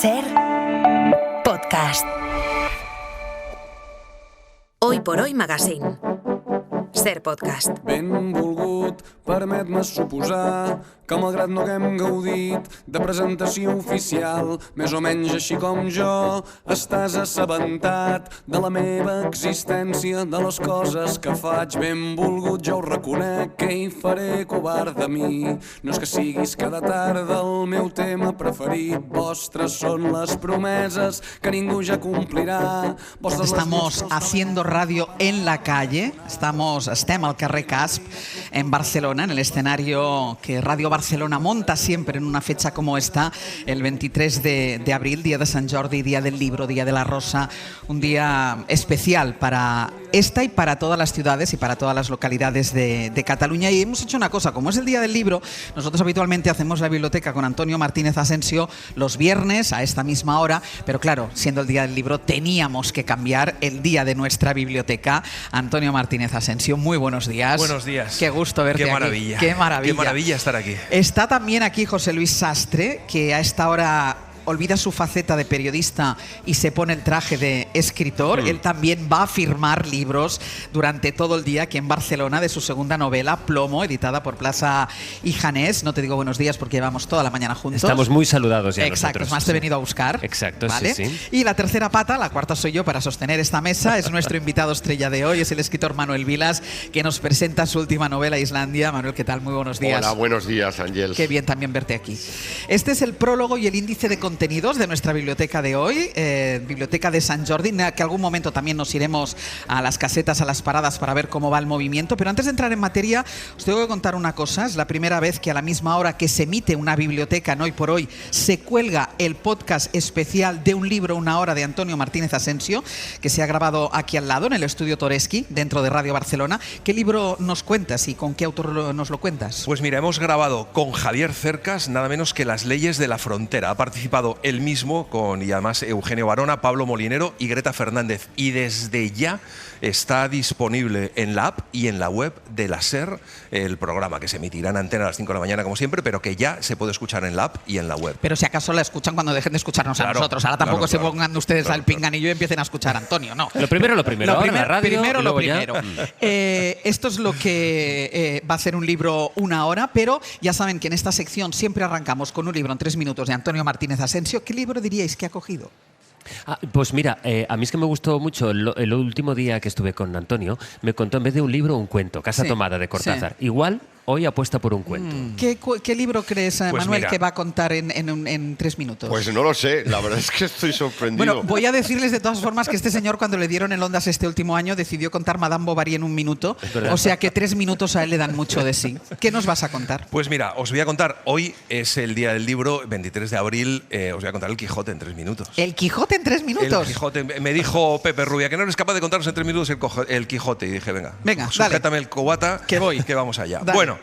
Ser Podcast. Hoy por Hoy Magazine. Ser Podcast. Benvolgut, permet-me suposar que malgrat no haguem gaudit de presentació oficial, més o menys així com jo, estàs assabentat de la meva existència, de les coses que faig. Benvolgut, jo ho reconec, que hi faré covard de mi. No és que siguis cada tarda el meu tema preferit, vostres són les promeses que ningú ja complirà. Estamos haciendo radio en la calle, estem al carrer Casp, en Barcelona, en el escenario que Radio Barcelona monta siempre en una fecha como esta, el 23 de abril, Día de San Jordi, Día del Libro, Día de la Rosa, un día especial para esta y para todas las ciudades y para todas las localidades de Cataluña. Y hemos hecho una cosa, como es el Día del Libro, nosotros habitualmente hacemos la biblioteca con Antonio Martínez Asensio los viernes a esta misma hora, pero claro, siendo el Día del Libro, teníamos que cambiar el día de nuestra biblioteca. Antonio Martínez Asensio, muy buenos días. Buenos días. Qué gusto verte Qué maravilla. aquí. Qué maravilla. Qué maravilla estar aquí. Está también aquí José Luis Sastre, que a esta hora olvida su faceta de periodista y se pone el traje de escritor. Él también va a firmar libros durante todo el día aquí en Barcelona de su segunda novela, Plomo, editada por Plaza y Janés. No te digo buenos días porque llevamos toda la mañana juntos. Estamos muy saludados ya. Exacto, nosotros. más te he venido a buscar. Exacto, ¿vale? sí. Y la tercera pata, la cuarta soy yo para sostener esta mesa, es nuestro invitado estrella de hoy, es el escritor Manuel Vilas, que nos presenta su última novela, Islandia. Manuel, ¿qué tal? Muy buenos días. Hola, buenos días, Ángel. Qué bien también verte aquí. Este es el prólogo y el índice de contenidos de nuestra biblioteca de hoy, Biblioteca de Sant Jordi, que algún momento también nos iremos a las casetas, a las paradas para ver cómo va el movimiento. Pero antes de entrar en materia, os tengo que contar una cosa. Es la primera vez que a la misma hora que se emite una biblioteca en Hoy por Hoy se cuelga el podcast especial de un libro, una hora, de Antonio Martínez Asensio, que se ha grabado aquí al lado en el estudio Toreschi, dentro de Radio Barcelona. ¿Qué libro nos cuentas y con qué autor nos lo cuentas? Pues mira, hemos grabado con Javier Cercas nada menos que Las leyes de la frontera. Ha participado él mismo y además Eugenio Barona, Pablo Molinero y Greta Fernández. Y desde ya está disponible en la app y en la web de la SER el programa, que se emitirá en antena a las 5 de la mañana como siempre, pero que ya se puede escuchar en la app y en la web. Pero si acaso la escuchan cuando dejen de escucharnos a nosotros. Ahora tampoco se pongan ustedes al pinganillo y empiecen a escuchar a Antonio, no. Lo primero. La radio, primero. Esto es lo que va a ser un libro, una hora, pero ya saben que en esta sección siempre arrancamos con un libro en 3 minutos de Antonio Martínez Asensio. ¿Qué libro diríais que ha cogido? Pues mira, a mí es que me gustó mucho el último día que estuve con Antonio, me contó en vez de un libro un cuento, Casa Tomada de Cortázar. Sí. Igual hoy apuesta por un cuento. ¿Qué libro crees, pues Manuel, que va a contar en 3 minutos? Pues no lo sé, la verdad es que estoy sorprendido. Bueno, voy a decirles de todas formas que este señor, cuando le dieron el Ondas este último año, decidió contar Madame Bovary en 1 minuto. O sea que 3 minutos a él le dan mucho de sí. ¿Qué nos vas a contar? Pues mira, os voy a contar, hoy es el día del libro, 23 de abril, os voy a contar El Quijote en 3 minutos. ¿El Quijote en 3 minutos? El Quijote. Me dijo Pepe Rubia que no eres capaz de contarnos en 3 minutos el Quijote. Y dije, venga, sujétame el cubata, que vamos allá. Dale. Bueno,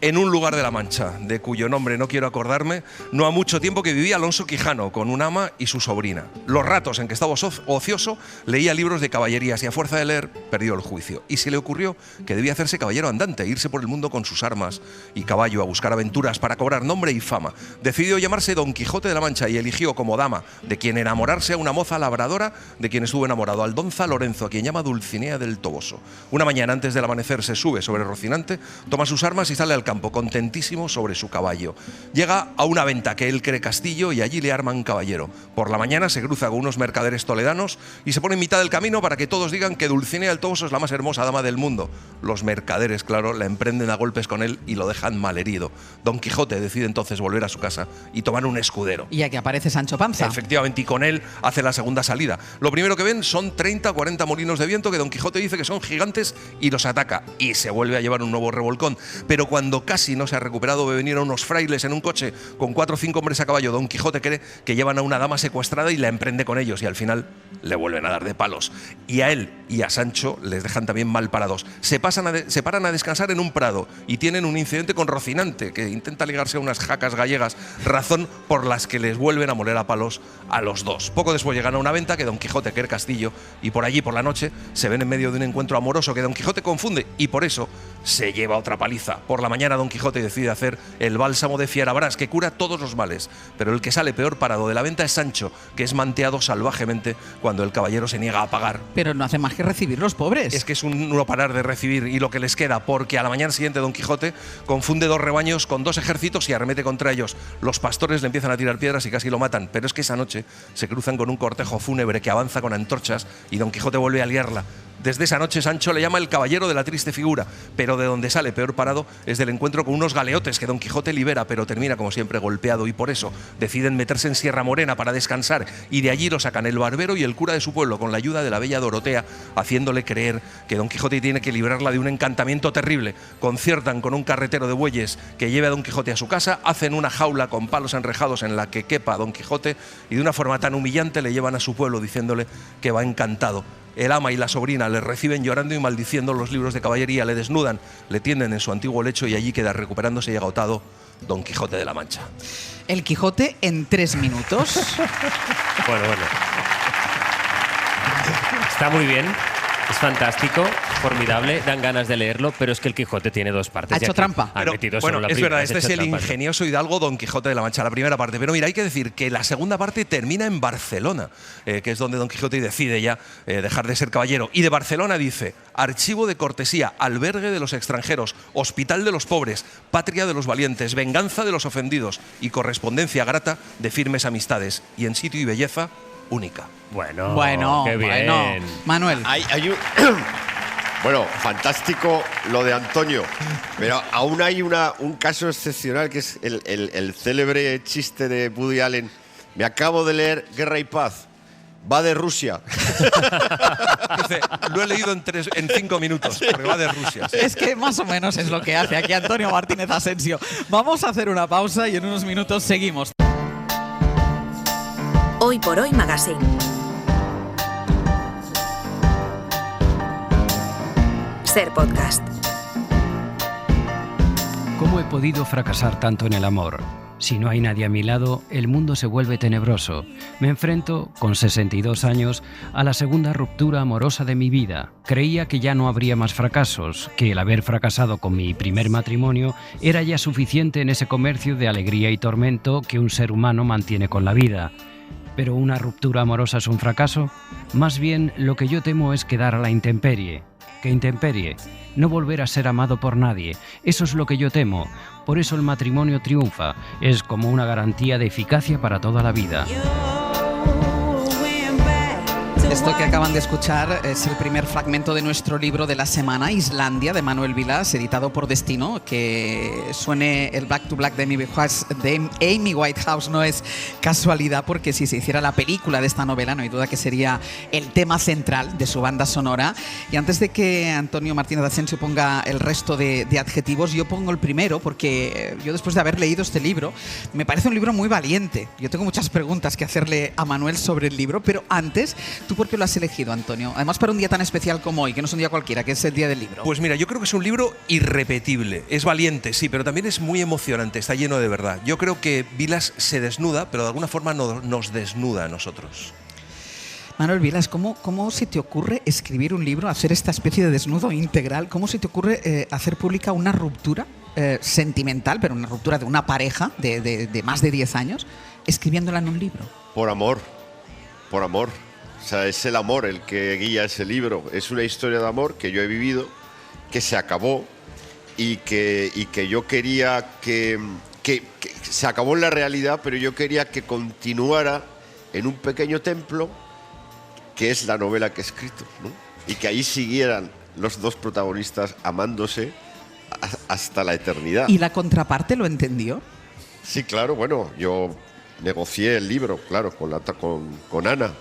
en un lugar de la Mancha, de cuyo nombre no quiero acordarme, no ha mucho tiempo que vivía Alonso Quijano con un ama y su sobrina. Los ratos en que estaba ocioso leía libros de caballerías y a fuerza de leer perdió el juicio. Y se le ocurrió que debía hacerse caballero andante, irse por el mundo con sus armas y caballo a buscar aventuras para cobrar nombre y fama. Decidió llamarse Don Quijote de la Mancha y eligió como dama de quien enamorarse a una moza labradora de quien estuvo enamorado, Aldonza Lorenzo, a quien llama Dulcinea del Toboso. Una mañana antes del amanecer se sube sobre Rocinante, toma sus armas y sale al campo, contentísimo sobre su caballo. Llega a una venta que él cree castillo y allí le arman caballero. Por la mañana se cruza con unos mercaderes toledanos y se pone en mitad del camino para que todos digan que Dulcinea del Toboso es la más hermosa dama del mundo. Los mercaderes, claro, la emprenden a golpes con él y lo dejan malherido. Don Quijote decide entonces volver a su casa y tomar un escudero. Y aquí aparece Sancho Panza. Efectivamente, y con él hace la segunda salida. Lo primero que ven son 30 o 40 molinos de viento que Don Quijote dice que son gigantes y los ataca. Y se vuelve a llevar un nuevo revolcón. Pero cuando casi no se ha recuperado, ve venir a unos frailes en un coche con 4 o 5 hombres a caballo. Don Quijote cree que llevan a una dama secuestrada y la emprende con ellos y al final le vuelven a dar de palos. Y a él y a Sancho les dejan también mal parados. Se paran a descansar en un prado y tienen un incidente con Rocinante, que intenta ligarse a unas jacas gallegas, razón por las que les vuelven a moler a palos a los dos. Poco después llegan a una venta que Don Quijote quiere castillo y por allí por la noche se ven en medio de un encuentro amoroso que Don Quijote confunde y por eso se lleva otra paliza. Por la mañana mañana Don Quijote decide hacer el bálsamo de Fierabrás, que cura todos los males, pero el que sale peor parado de la venta es Sancho, que es manteado salvajemente cuando el caballero se niega a pagar. Pero no hace más que recibir los pobres. Es que es un no parar de recibir y lo que les queda, porque a la mañana siguiente Don Quijote confunde 2 rebaños con 2 ejércitos y arremete contra ellos. Los pastores le empiezan a tirar piedras y casi lo matan, pero es que esa noche se cruzan con un cortejo fúnebre que avanza con antorchas y Don Quijote vuelve a liarla. Desde esa noche Sancho le llama el caballero de la triste figura, pero de donde sale peor parado es del encuentro con unos galeotes que Don Quijote libera, pero termina como siempre golpeado, y por eso deciden meterse en Sierra Morena para descansar, y de allí lo sacan el barbero y el cura de su pueblo con la ayuda de la bella Dorotea, haciéndole creer que Don Quijote tiene que librarla de un encantamiento terrible. Conciertan con un carretero de bueyes que lleve a Don Quijote a su casa, hacen una jaula con palos enrejados en la que quepa Don Quijote y de una forma tan humillante le llevan a su pueblo diciéndole que va encantado. El ama y la sobrina le reciben llorando y maldiciendo los libros de caballería, le desnudan, le tienden en su antiguo lecho y allí queda recuperándose y agotado Don Quijote de la Mancha. El Quijote en 3 minutos. Bueno. Está muy bien. Es fantástico, formidable, dan ganas de leerlo, pero es que el Quijote tiene 2 partes. Ha hecho trampa. Pero, Bueno, es verdad, este es el ingenioso hidalgo Don Quijote de la Mancha, la primera parte. Pero mira, hay que decir que la segunda parte termina en Barcelona, que es donde Don Quijote decide ya dejar de ser caballero. Y de Barcelona dice: archivo de cortesía, albergue de los extranjeros, hospital de los pobres, patria de los valientes, venganza de los ofendidos y correspondencia grata de firmes amistades. Y en sitio y belleza única. Bueno, qué bien. Bueno. Manuel. Hay un... Bueno, fantástico lo de Antonio, pero aún hay un caso excepcional que es el célebre chiste de Woody Allen. Me acabo de leer Guerra y Paz. Va de Rusia. Dice, lo he leído en 5 minutos, porque va de Rusia. Sí. Es que más o menos es lo que hace aquí Antonio Martínez Asensio. Vamos a hacer una pausa y en unos minutos seguimos. Hoy por Hoy Magazine. Ser podcast. ¿Cómo he podido fracasar tanto en el amor? Si no hay nadie a mi lado, el mundo se vuelve tenebroso. Me enfrento, con 62 años, a la segunda ruptura amorosa de mi vida. Creía que ya no habría más fracasos, que el haber fracasado con mi primer matrimonio era ya suficiente en ese comercio de alegría y tormento que un ser humano mantiene con la vida. ¿Pero una ruptura amorosa es un fracaso? Más bien, lo que yo temo es quedar a la intemperie. ¿Qué intemperie? No volver a ser amado por nadie. Eso es lo que yo temo. Por eso el matrimonio triunfa. Es como una garantía de eficacia para toda la vida. Esto que acaban de escuchar es el primer fragmento de nuestro libro de la semana, Islandia, de Manuel Vilas, editado por Destino. Que suene el Back to Black de Amy Whitehouse no es casualidad, porque si se hiciera la película de esta novela, no hay duda que sería el tema central de su banda sonora. Y antes de que Antonio Martínez Asensio ponga el resto de adjetivos, yo pongo el primero, porque yo, después de haber leído este libro, me parece un libro muy valiente. Yo tengo muchas preguntas que hacerle a Manuel sobre el libro, pero antes, ¿tú por qué lo has elegido, Antonio? Además, para un día tan especial como hoy, que no es un día cualquiera, que es el Día del Libro. Pues mira, yo creo que es un libro irrepetible. Es valiente, sí, pero también es muy emocionante, está lleno de verdad. Yo creo que Vilas se desnuda, pero de alguna forma nos desnuda a nosotros. Manuel Vilas, ¿cómo se te ocurre escribir un libro, hacer esta especie de desnudo integral? ¿Cómo se te ocurre hacer pública una ruptura sentimental, pero una ruptura de una pareja de más de 10 años, escribiéndola en un libro? Por amor. O sea, es el amor el que guía ese libro. Es una historia de amor que yo he vivido, que se acabó y que yo quería que se acabó en la realidad, pero yo quería que continuara en un pequeño templo, que es la novela que he escrito, ¿no? Y que ahí siguieran los 2 protagonistas amándose hasta la eternidad. ¿Y la contraparte lo entendió? Sí, claro, bueno, yo negocié el libro, claro, con Ana.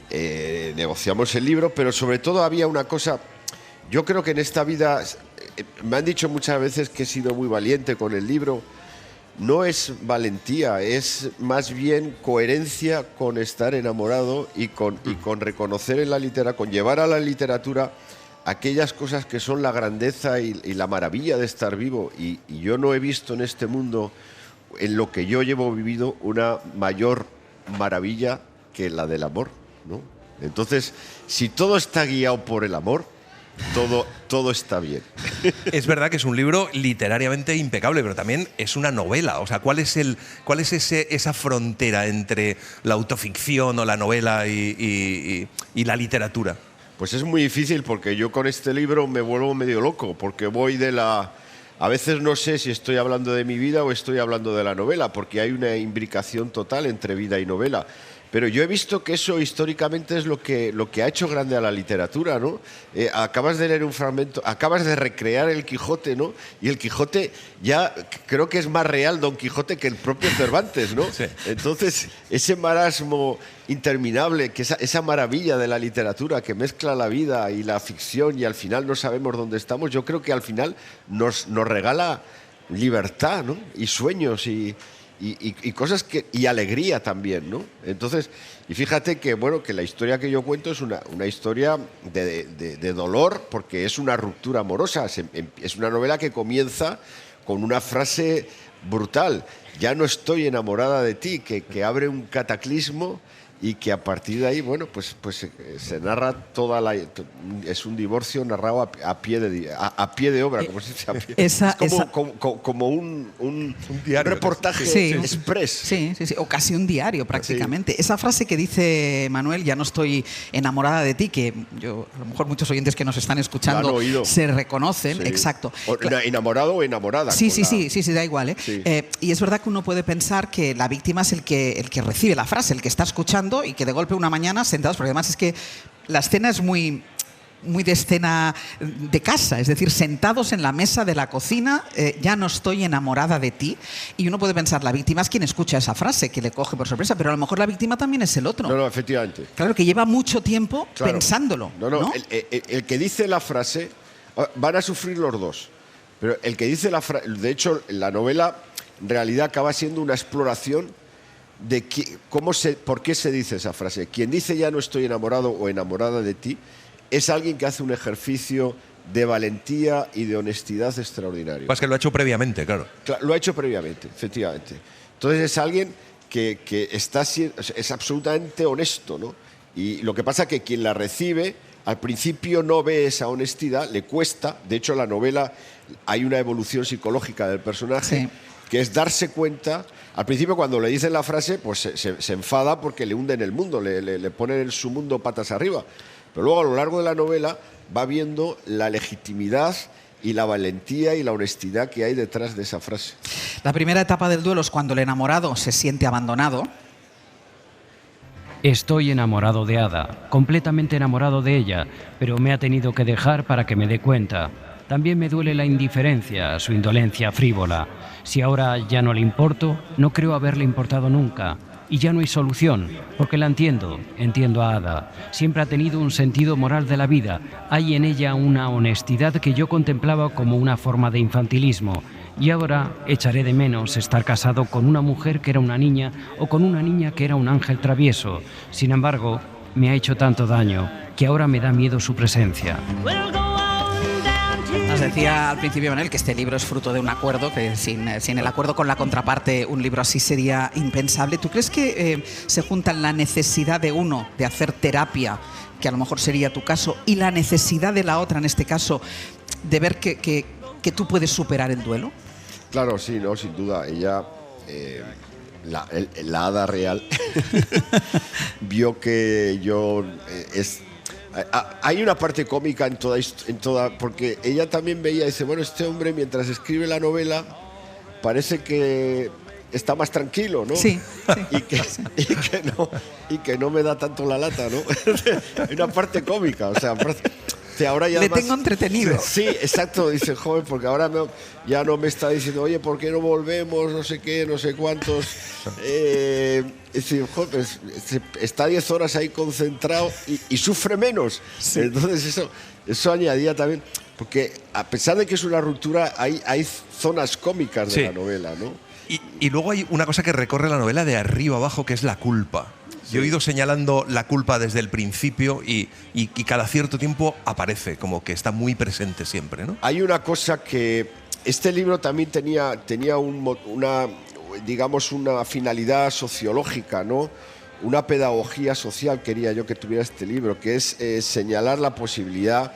Negociamos el libro, pero sobre todo había una cosa. Yo creo que en esta vida, me han dicho muchas veces que he sido muy valiente con el libro. No es valentía, es más bien coherencia con estar enamorado y con reconocer en la literatura, con llevar a la literatura aquellas cosas que son la grandeza y la maravilla de estar vivo. Y yo no he visto en este mundo, en lo que yo llevo vivido, una mayor maravilla que la del amor, ¿no? Entonces, si todo está guiado por el amor, todo está bien. Es verdad que es un libro literariamente impecable, pero también es una novela. O sea, ¿cuál es esa frontera entre la autoficción o la novela y la literatura? Pues es muy difícil, porque yo con este libro me vuelvo medio loco, porque voy a veces no sé si estoy hablando de mi vida o estoy hablando de la novela, porque hay una imbricación total entre vida y novela. Pero yo he visto que eso históricamente es lo que ha hecho grande a la literatura, ¿no? Acabas de leer un fragmento, acabas de recrear el Quijote, ¿no? Y el Quijote ya creo que es más real Don Quijote que el propio Cervantes, ¿no? Sí. Entonces, ese marasmo interminable, que esa maravilla de la literatura que mezcla la vida y la ficción y al final no sabemos dónde estamos, yo creo que al final nos regala libertad, ¿no? Y sueños y cosas y alegría también, ¿no? Entonces, y fíjate que bueno, que la historia que yo cuento es una historia de dolor, porque es una ruptura amorosa. Es una novela que comienza con una frase brutal: ya no estoy enamorada de ti, que abre un cataclismo y que a partir de ahí, bueno, pues se narra es un divorcio narrado a pie de obra, como se dice, es como un diario, reportaje express. Sí, o casi un diario prácticamente. Sí. Esa frase que dice Manuel, ya no estoy enamorada de ti, que yo, a lo mejor muchos oyentes que nos están escuchando se reconocen, sí. Exacto. Enamorado o enamorada. Sí, da igual, ¿eh? Sí. Y es verdad que uno puede pensar que la víctima es el que recibe la frase, el que está escuchando, y que de golpe una mañana sentados, porque además es que la escena es muy de escena de casa, es decir, sentados en la mesa de la cocina, ya no estoy enamorada de ti, y uno puede pensar, la víctima es quien escucha esa frase, que le coge por sorpresa, pero a lo mejor la víctima también es el otro. No, efectivamente. Claro, que lleva mucho tiempo pensándolo. No. El que dice la frase, van a sufrir los dos, pero el que dice la frase, de hecho, la novela en realidad acaba siendo una exploración de por qué se dice esa frase. Quien dice ya no estoy enamorado o enamorada de ti es alguien que hace un ejercicio de valentía y de honestidad extraordinario. Pues que lo ha hecho previamente, claro. Lo ha hecho previamente, efectivamente. Entonces es alguien que es absolutamente honesto, ¿no? Y lo que pasa es que quien la recibe al principio no ve esa honestidad, le cuesta. De hecho, en la novela hay una evolución psicológica del personaje, que es darse cuenta. Al principio, cuando le dicen la frase, pues se enfada porque le hunden el mundo, le ponen en su mundo patas arriba. Pero luego, a lo largo de la novela, va viendo la legitimidad y la valentía y la honestidad que hay detrás de esa frase. La primera etapa del duelo es cuando el enamorado se siente abandonado. Estoy enamorado de Ada, completamente enamorado de ella, pero me ha tenido que dejar para que me dé cuenta. También me duele la indiferencia, su indolencia frívola. Si ahora ya no le importo, no creo haberle importado nunca. Y ya no hay solución, porque la entiendo a Ada. Siempre ha tenido un sentido moral de la vida. Hay en ella una honestidad que yo contemplaba como una forma de infantilismo. Y ahora echaré de menos estar casado con una mujer que era una niña o con una niña que era un ángel travieso. Sin embargo, me ha hecho tanto daño que ahora me da miedo su presencia. Nos decía al principio Manuel que este libro es fruto de un acuerdo, que sin el acuerdo con la contraparte un libro así sería impensable. ¿Tú crees que se juntan la necesidad de uno de hacer terapia, que a lo mejor sería tu caso, y la necesidad de la otra, en este caso, de ver que tú puedes superar el duelo? Claro, sí, no, sin duda. Ella, la Ada real, vio que yo... Hay una parte cómica en toda, porque ella también veía, dice, bueno, este hombre mientras escribe la novela parece que está más tranquilo, ¿no? Sí. Y que no me da tanto la lata, ¿no? Hay una parte cómica, o sea, ahora ya le tengo entretenido. Sí, exacto, dice, joven, porque ahora ya no me está diciendo, oye, ¿por qué no volvemos? No sé qué, no sé cuántos. Pues, está 10 horas ahí concentrado y sufre menos. Sí. Entonces eso añadía también, porque a pesar de que es una ruptura, hay zonas cómicas de la novela, ¿no? Y luego hay una cosa que recorre la novela de arriba abajo, que es la culpa. Sí. Yo he ido señalando la culpa desde el principio y cada cierto tiempo aparece, como que está muy presente siempre, ¿no? Hay una cosa que este libro también tenía una finalidad sociológica, ¿no? Una pedagogía social quería yo que tuviera este libro, que es señalar la posibilidad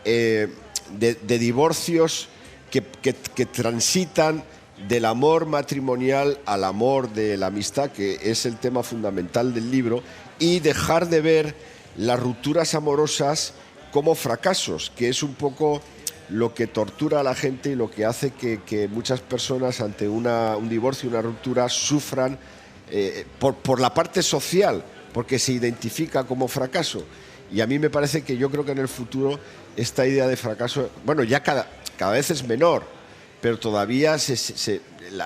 de divorcios que transitan del amor matrimonial al amor de la amistad, que es el tema fundamental del libro, y dejar de ver las rupturas amorosas como fracasos, que es un poco lo que tortura a la gente y lo que hace que muchas personas ante un divorcio, una ruptura, sufran por la parte social, porque se identifica como fracaso. Y a mí me parece que yo creo que en el futuro esta idea de fracaso, bueno, ya cada vez es menor, pero todavía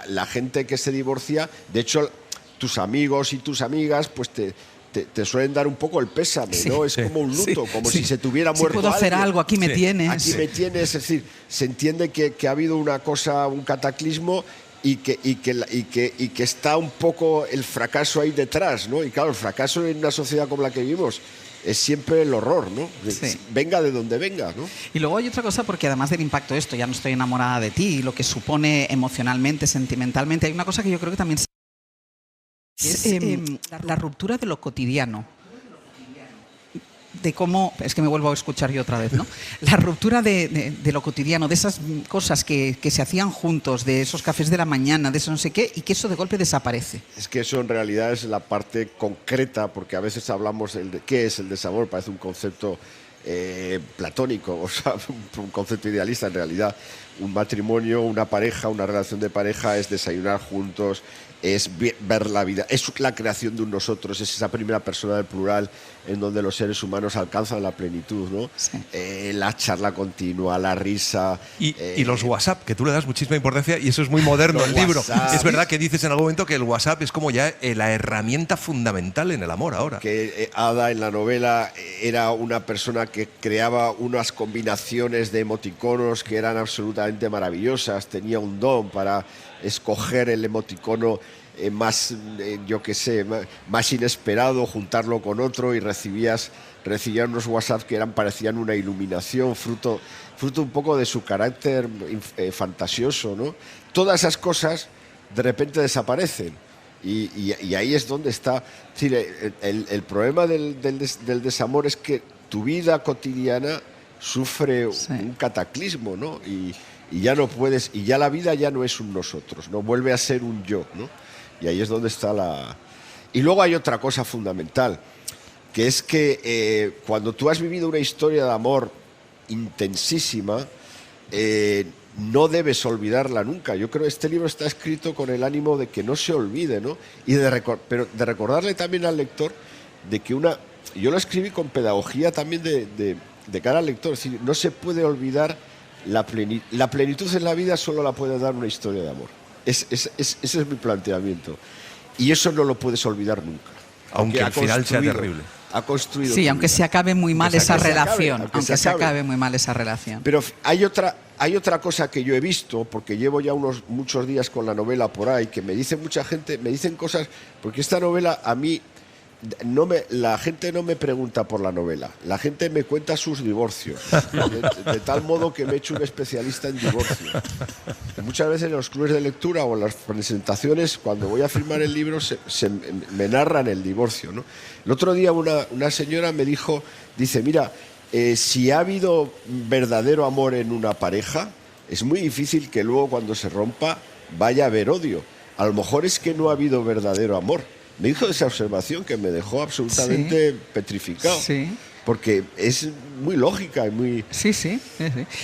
la gente que se divorcia, de hecho, tus amigos y tus amigas, pues te suelen dar un poco el pésame, ¿no? Es como un luto, como si se tuviera muerto Si puedo hacer alguien. algo, aquí me tienes. Aquí me tienes, es decir, se entiende que ha habido una cosa, un cataclismo y que está un poco el fracaso ahí detrás, ¿no? Y claro, el fracaso en una sociedad como la que vivimos es siempre el horror, ¿no? Sí. Venga de donde venga, ¿no? Y luego hay otra cosa, porque además del impacto de esto, ya no estoy enamorada de ti, lo que supone emocionalmente, sentimentalmente, hay una cosa que yo creo que también es la ruptura de lo cotidiano. De cómo, es que me vuelvo a escuchar yo otra vez, ¿no? La ruptura de lo cotidiano, de esas cosas que se hacían juntos, de esos cafés de la mañana, de eso no sé qué, y que eso de golpe desaparece. Es que eso en realidad es la parte concreta, porque a veces hablamos de qué es el desamor, parece un concepto platónico, o sea, un concepto idealista. En realidad, un matrimonio, una pareja, una relación de pareja es desayunar juntos, es ver la vida, es la creación de un nosotros, es esa primera persona del plural en donde los seres humanos alcanzan la plenitud, ¿no? Sí. La charla continua, la risa. Y los WhatsApp, que tú le das muchísima importancia y eso es muy moderno Los el libro. WhatsApp. Es verdad que dices en algún momento que el WhatsApp es como ya la herramienta fundamental en el amor ahora. Que Ada en la novela era una persona que creaba unas combinaciones de emoticonos que eran absolutamente maravillosas, tenía un don para escoger el emoticono más, yo qué sé, más inesperado, juntarlo con otro y recibían unos WhatsApp que parecían una iluminación, fruto un poco de su carácter fantasioso, ¿no? Todas esas cosas de repente desaparecen y ahí es donde está. Es decir, el problema del desamor es que tu vida cotidiana sufre un cataclismo, ¿no? Y ya no puedes, y ya la vida ya no es un nosotros, no vuelve a ser un yo, ¿no? Y ahí es donde está la... Y luego hay otra cosa fundamental, que es que cuando tú has vivido una historia de amor intensísima, no debes olvidarla nunca. Yo creo que este libro está escrito con el ánimo de que no se olvide, ¿no? Y pero de recordarle también al lector de que yo lo escribí con pedagogía también de cara al lector, es decir, no se puede olvidar la plenitud en la vida, solo la puede dar una historia de amor. Ese es mi planteamiento. Y eso no lo puedes olvidar nunca. Aunque al final sea terrible. Ha construido. Sí, aunque se acabe muy mal esa relación. Aunque se acabe muy mal esa relación. Pero hay otra cosa que yo he visto, porque llevo ya muchos días con la novela por ahí, que me dice mucha gente, me dicen cosas, porque esta novela a mí, la gente no me pregunta por la novela, la gente me cuenta sus divorcios, de tal modo que me he hecho un especialista en divorcio. Muchas veces en los clubes de lectura o en las presentaciones, cuando voy a firmar el libro, me narran el divorcio, ¿no? El otro día una señora me dice, mira, si ha habido verdadero amor en una pareja, es muy difícil que luego cuando se rompa vaya a haber odio. A lo mejor es que no ha habido verdadero amor. Me dijo esa observación que me dejó absolutamente petrificado. Sí. Porque es muy lógica y muy... Sí.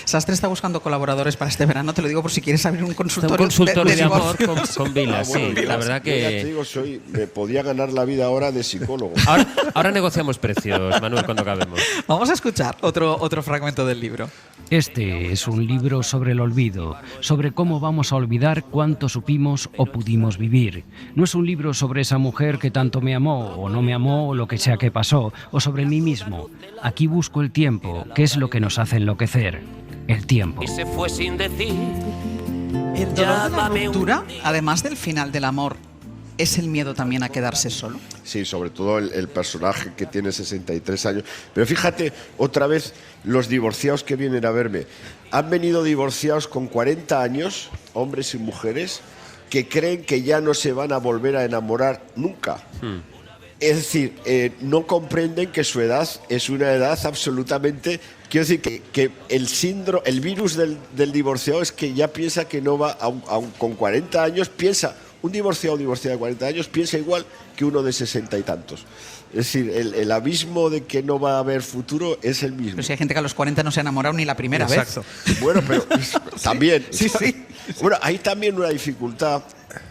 Sastre está buscando colaboradores para este verano, te lo digo por si quieres abrir un consultorio, de amor con Vilas. Sí, Vilas, la verdad que... Ya te digo, me podía ganar la vida ahora de psicólogo. Ahora negociamos precios, Manuel, cuando acabemos. Vamos a escuchar otro fragmento del libro. Este es un libro sobre el olvido, sobre cómo vamos a olvidar cuánto supimos o pudimos vivir. No es un libro sobre esa mujer que tanto me amó o no me amó o lo que sea que pasó, o sobre mí mismo. Aquí busco el tiempo, que es lo que nos hace enloquecer. El tiempo. Y se fue sin decir. El dolor de la ruptura, además del final del amor, ¿es el miedo también a quedarse solo? Sí, sobre todo el personaje que tiene 63 años. Pero fíjate, otra vez, los divorciados que vienen a verme. Han venido divorciados con 40 años, hombres y mujeres, que creen que ya no se van a volver a enamorar nunca. Es decir, no comprenden que su edad es una edad absolutamente... Quiero decir que el virus del divorciado es que ya piensa que no va, aun con 40 años, piensa, un divorciado de 40 años piensa igual que uno de 60 y tantos. Es decir, el abismo de que no va a haber futuro es el mismo. Pero si hay gente que a los 40 no se ha enamorado ni la primera vez. Bueno, pero también... Sí. Bueno, hay también una dificultad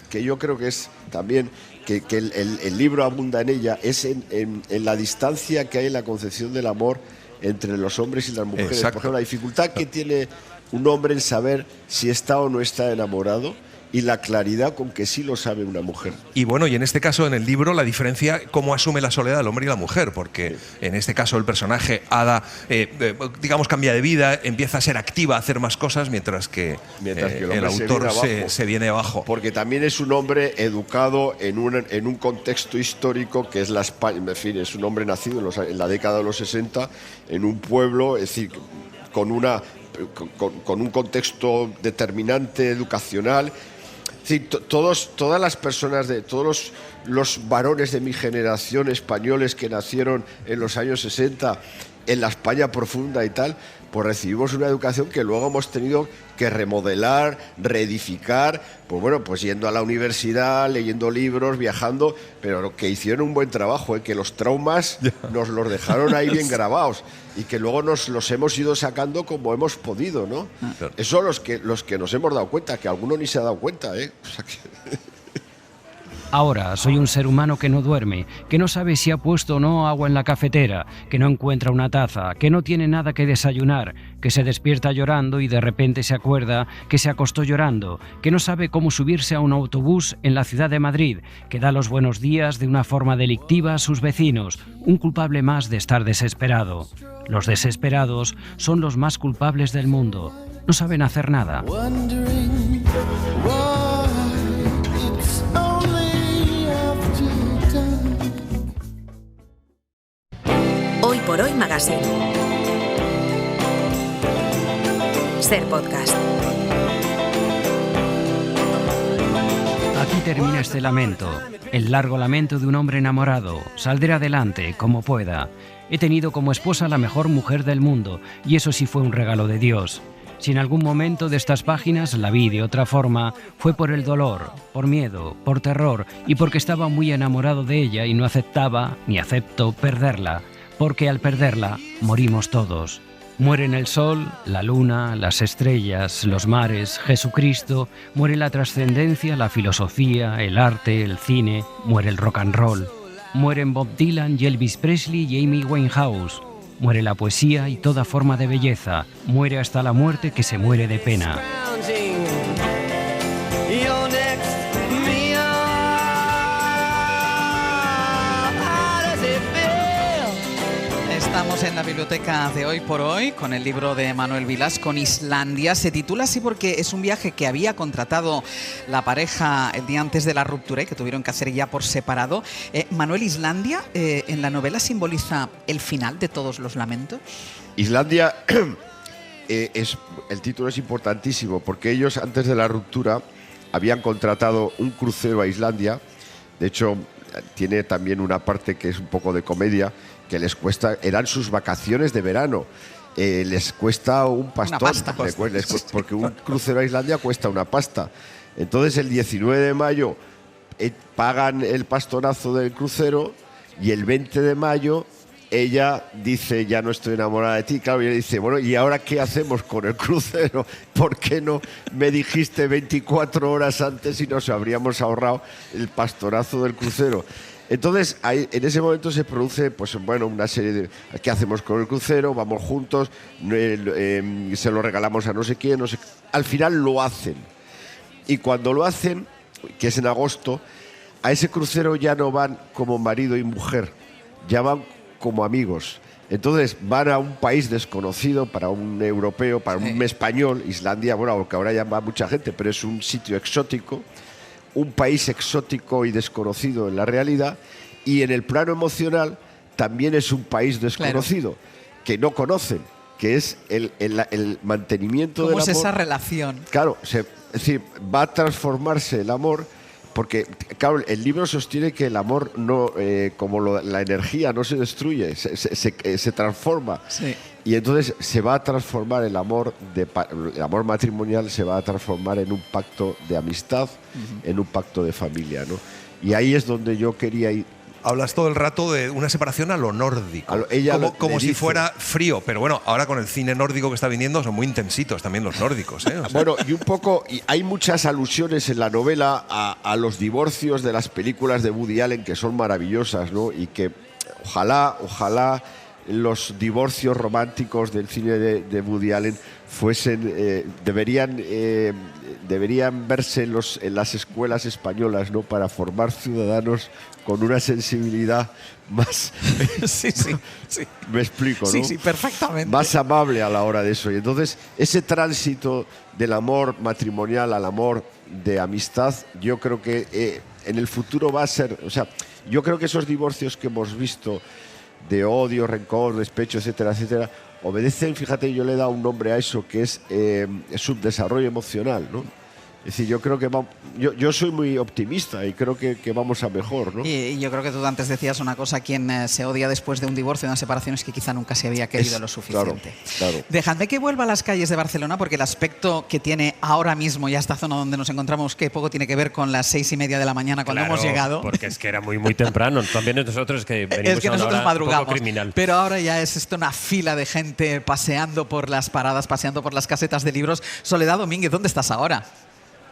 que yo creo que es también... que el libro abunda en ella, es en la distancia que hay en la concepción del amor entre los hombres y las mujeres. Exacto. Por ejemplo, la dificultad que tiene un hombre en saber si está o no está enamorado y la claridad con que sí lo sabe una mujer. Y bueno, y en este caso, en el libro, la diferencia, cómo asume la soledad el hombre y la mujer, porque en este caso el personaje, Ada, digamos, cambia de vida, empieza a ser activa, a hacer más cosas, mientras que el autor se viene abajo. Porque también es un hombre educado en un contexto histórico que es la España, en fin, es un hombre nacido en la década de los 60, en un pueblo, es decir, con un contexto determinante educacional. Sí, todas las personas, todos los varones de mi generación españoles que nacieron en los años 60 en la España profunda y tal, pues recibimos una educación que luego hemos tenido que remodelar, reedificar, pues bueno, pues yendo a la universidad, leyendo libros, viajando, pero que hicieron un buen trabajo, que los traumas nos los dejaron ahí bien grabados y que luego nos los hemos ido sacando como hemos podido, ¿no? Claro. Eso los que nos hemos dado cuenta, que alguno ni se ha dado cuenta, ¿eh? O sea que... Ahora soy un ser humano que no duerme, que no sabe si ha puesto o no agua en la cafetera, que no encuentra una taza, que no tiene nada que desayunar, que se despierta llorando y de repente se acuerda que se acostó llorando, que no sabe cómo subirse a un autobús en la ciudad de Madrid, que da los buenos días de una forma delictiva a sus vecinos, un culpable más de estar desesperado. Los desesperados son los más culpables del mundo. No saben hacer nada. Hoy por Hoy Magazine. Ser podcast. Aquí termina este lamento, el largo lamento de un hombre enamorado. Saldré adelante, como pueda. He tenido como esposa la mejor mujer del mundo, y eso sí fue un regalo de Dios. Si en algún momento de estas páginas la vi de otra forma, fue por el dolor, por miedo, por terror, y porque estaba muy enamorado de ella y no aceptaba, ni acepto, perderla. Porque al perderla, morimos todos. Mueren el sol, la luna, las estrellas, los mares, Jesucristo, muere la trascendencia, la filosofía, el arte, el cine, muere el rock and roll. Mueren Bob Dylan y Elvis Presley y Amy Winehouse. Muere la poesía y toda forma de belleza. Muere hasta la muerte que se muere de pena. Estamos en la biblioteca de Hoy por Hoy con el libro de Manuel Vilas, con Islandia. Se titula así porque es un viaje que había contratado la pareja el día antes de la ruptura y que tuvieron que hacer ya por separado. Manuel, Islandia, en la novela simboliza el final de todos los lamentos. Islandia, el título es importantísimo porque ellos antes de la ruptura habían contratado un crucero a Islandia. De hecho, tiene también una parte que es un poco de comedia, que les cuesta, eran sus vacaciones de verano. Les cuesta un pastón, porque un crucero a Islandia cuesta una pasta. Entonces el 19 de mayo pagan el pastonazo del crucero y el 20 de mayo ella dice, ya no estoy enamorada de ti. Claro, y ella dice, bueno, ¿y ahora qué hacemos con el crucero? ¿Por qué no me dijiste 24 horas antes y nos habríamos ahorrado el pastonazo del crucero? Entonces, en ese momento se produce, pues bueno, una serie de... ¿Qué hacemos con el crucero? Vamos juntos, se lo regalamos a no sé quién, no sé... Al final lo hacen. Y cuando lo hacen, que es en agosto, a ese crucero ya no van como marido y mujer, ya van como amigos. Entonces van a un país desconocido para un europeo, para un español, Islandia, bueno, aunque ahora ya va mucha gente, pero es un sitio exótico, un país exótico y desconocido en la realidad, y en el plano emocional también es un país desconocido, que no conocen, que es el mantenimiento del amor. ¿Cómo es esa relación? Claro, es decir, va a transformarse el amor, porque, claro, el libro sostiene que el amor no, la energía no se destruye, se transforma. Sí. Y entonces se va a transformar el amor matrimonial, se va a transformar en un pacto de amistad, en un pacto de familia, ¿no? Y ahí es donde yo quería ir. Hablas todo el rato de una separación a lo nórdico, como si fuera frío, pero bueno, ahora con el cine nórdico que está viniendo son muy intensitos también los nórdicos, ¿eh? O sea, bueno, y un poco, y hay muchas alusiones en la novela a los divorcios de las películas de Woody Allen que son maravillosas, ¿no? Y que ojalá los divorcios románticos del cine de Woody Allen deberían verse en las escuelas españolas, ¿no? Para formar ciudadanos con una sensibilidad más... Sí. Me explico, ¿no? Sí, perfectamente. Más amable a la hora de eso. Y entonces, ese tránsito del amor matrimonial al amor de amistad, yo creo que en el futuro va a ser... O sea, yo creo que esos divorcios que hemos visto de odio, rencor, despecho, etcétera, etcétera, obedecen, fíjate, yo le he dado un nombre a eso, que es subdesarrollo emocional, ¿no? Es decir, yo creo que yo soy muy optimista y creo que vamos a mejor, ¿no? Y yo creo que tú antes decías una cosa: quien se odia después de un divorcio, de una separación, es que quizá nunca se había querido lo suficiente. Claro. Dejadme que vuelva a las calles de Barcelona, porque el aspecto que tiene ahora mismo ya esta zona donde nos encontramos, que poco tiene que ver con las 6:30 de la mañana cuando hemos llegado. Porque es que era muy temprano. También nosotros que venimos es que a una nosotros hora madrugamos. poco criminal. Pero ahora ya es esto una fila de gente paseando por las paradas, paseando por las casetas de libros. Soledad Domínguez, ¿dónde estás ahora?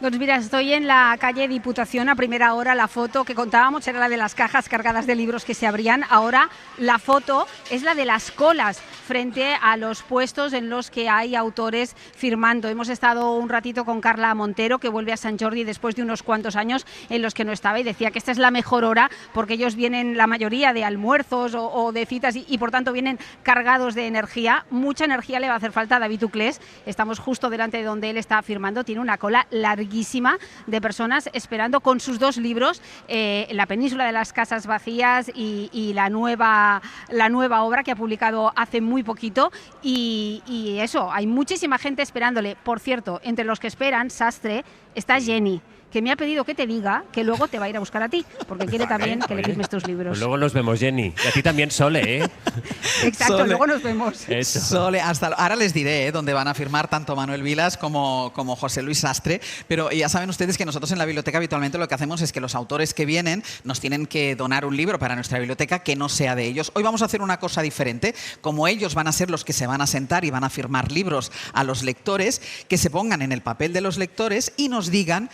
Pues mira, estoy en la calle Diputación a primera hora. La foto que contábamos era la de las cajas cargadas de libros que se abrían. Ahora la foto es la de las colas frente a los puestos en los que hay autores firmando. Hemos estado un ratito con Carla Montero, que vuelve a Sant Jordi después de unos cuantos años en los que no estaba, y decía que esta es la mejor hora porque ellos vienen la mayoría de almuerzos o de citas y por tanto vienen cargados de energía. Mucha energía le va a hacer falta a David Uclés. Estamos justo delante de donde él está firmando. Tiene una cola larguísima de personas esperando con sus 2 libros, La península de las casas vacías y la nueva obra que ha publicado hace muy poquito, y eso, hay muchísima gente esperándole. Por cierto, entre los que esperan, Sastre, está Jenny, que me ha pedido que te diga que luego te va a ir a buscar a ti, porque quiere también que le firmes tus libros. Pues luego nos vemos, Jenny. Y a ti también, Sole, ¿eh? Exacto, Sole. luego nos vemos. Eso. Sole, ahora les diré dónde van a firmar tanto Manuel Vilas como José Luis Sastre, pero ya saben ustedes que nosotros en la biblioteca habitualmente lo que hacemos es que los autores que vienen nos tienen que donar un libro para nuestra biblioteca que no sea de ellos. Hoy vamos a hacer una cosa diferente. Como ellos van a ser los que se van a sentar y van a firmar libros a los lectores, que se pongan en el papel de los lectores y nos digan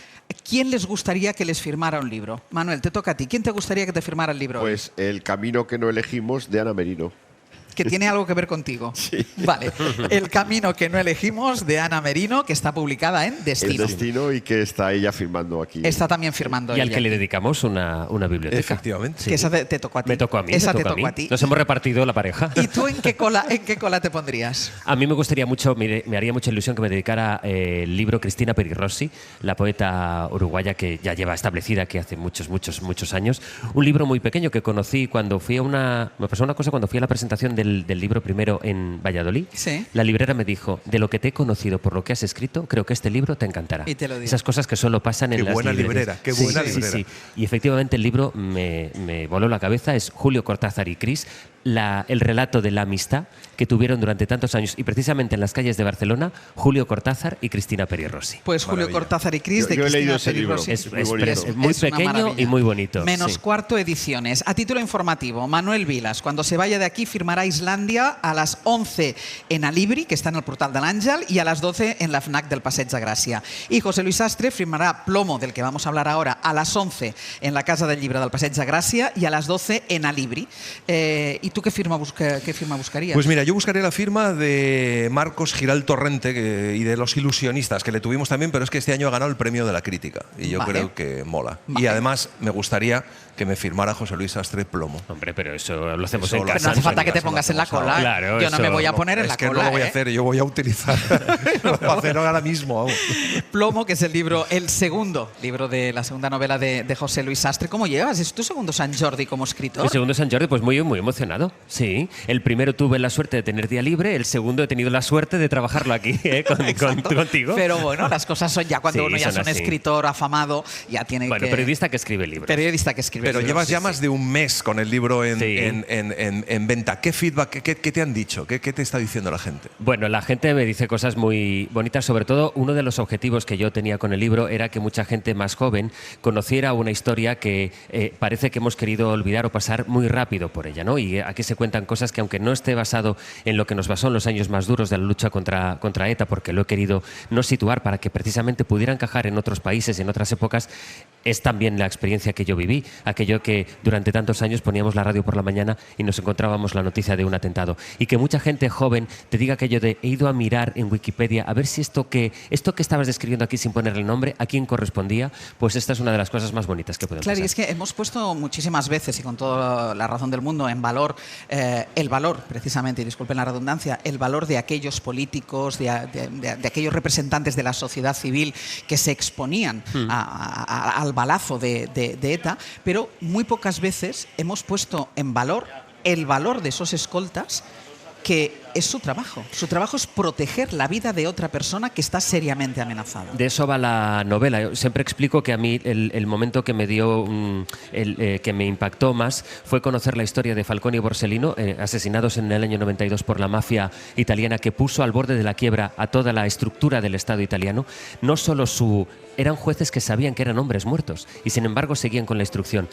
quién les gustaría que les firmara un libro. Manuel, te toca a ti. ¿Quién te gustaría que te firmara el libro? Pues El camino que no elegimos, de Ana Merino. Que tiene algo que ver contigo. Sí. Vale. El camino que no elegimos, de Ana Merino, que está publicada en Destino. El Destino, y que está ella firmando aquí. Está también firmando Y al ella. que le dedicamos una biblioteca. Efectivamente. Que esa te tocó a ti. Me tocó a mí. Esa me te tocó tocó a ti. Nos hemos repartido la pareja. ¿Y tú en qué cola te pondrías? A mí me gustaría mucho, me haría mucha ilusión que me dedicara el libro Cristina Perirossi, la poeta uruguaya que ya lleva establecida aquí hace muchos años. Un libro muy pequeño que conocí cuando fui me pasó una cosa cuando fui a la presentación del libro primero en Valladolid. Sí. La librera me dijo: de lo que te he conocido por lo que has escrito, creo que este libro te encantará. Y te lo digo. Esas cosas que solo pasan en Qué las buena librerías. librera, qué buena Sí, librera. sí. Y efectivamente el libro me voló la cabeza. Es Julio Cortázar y Cris, el relato de la amistad que tuvieron durante tantos años, y precisamente en las calles de Barcelona, Julio Cortázar y Cristina Perirossi. Pues Julio Maravilla. Cortázar y Cris, de Yo he leído Cristina ese libro. Perirossi. Es muy Es una pequeño maravilla. y muy bonito. Menos sí. cuarto ediciones. A título informativo, Manuel Vilas, cuando se vaya de aquí, firmará Islandia a las 11 en Alibri, que está en el portal de l'Àngel, y a las 12 en la FNAC del Passeig de Gràcia. Y José Luis Sastre firmará Plomo, del que vamos a hablar ahora, a las 11 en la Casa del Llibre del Passeig de Gràcia y a las 12 en Alibri. ¿Y tú qué firma buscarías? Pues mira, yo buscaría la firma de Marcos Giral Torrente y de Los Ilusionistas, que le tuvimos también, pero es que este año ha ganado el premio de la crítica y yo Vale. creo que mola. Vale. Y además me gustaría que me firmara José Luis Sastre Plomo. Hombre, pero eso lo hacemos Eso en lo Pero casa. no hace falta en que te casa, pongas pongas en la cola. Claro, yo no me voy a poner en la es que cola. no lo voy a hacer, yo voy a utilizar. Lo voy a hacer ahora mismo. Aún. Plomo, que es el libro, el segundo libro de la segunda novela de José Luis Sastre. ¿Cómo llevas? ¿Es tu segundo Sant Jordi como escritor? El segundo Sant Jordi, pues muy emocionado, sí. El primero tuve la suerte de tener día libre, el segundo he tenido la suerte de trabajarlo aquí contigo. Pero bueno, las cosas son ya cuando Sí, uno ya es son un así. escritor afamado, ya tiene Bueno, que... periodista que escribe libros. Periodista que escribe Pero libros, llevas sí, ya sí. más de un mes con el libro en Sí. venta. ¿Qué feedback, qué te han dicho? ¿Qué te está diciendo la gente? Bueno, la gente me dice cosas muy bonitas. Sobre todo, uno de los objetivos que yo tenía con el libro era que mucha gente más joven conociera una historia que parece que hemos querido olvidar o pasar muy rápido por ella, ¿no? Y aquí se cuentan cosas que, aunque no esté basado en lo que nos basó en los años más duros de la lucha contra ETA, porque lo he querido no situar para que precisamente pudiera encajar en otros países, en otras épocas, es también la experiencia que yo viví, aquello que durante tantos años poníamos la radio por la mañana y nos encontrábamos la noticia de un atentado. Y que mucha gente joven te diga aquello de he ido a mirar en Wikipedia a ver si esto que estabas describiendo aquí sin ponerle el nombre, a quién correspondía, pues esta es una de las cosas más bonitas que podemos Claro, pasar. y es que hemos puesto muchísimas veces y con toda la razón del mundo en valor el valor, precisamente, y disculpen la redundancia, el valor de aquellos políticos, de aquellos representantes de la sociedad civil que se exponían al balazo de ETA, pero muy pocas veces hemos puesto en valor el valor de esos escoltas, que es su trabajo. Su trabajo es proteger la vida de otra persona que está seriamente amenazada. De eso va la novela. Yo siempre explico que a mí el momento que me dio, que me impactó más fue conocer la historia de Falcone y Borsellino, asesinados en el año 92 por la mafia italiana, que puso al borde de la quiebra a toda la estructura del Estado italiano. No solo eran jueces que sabían que eran hombres muertos y sin embargo seguían con la instrucción.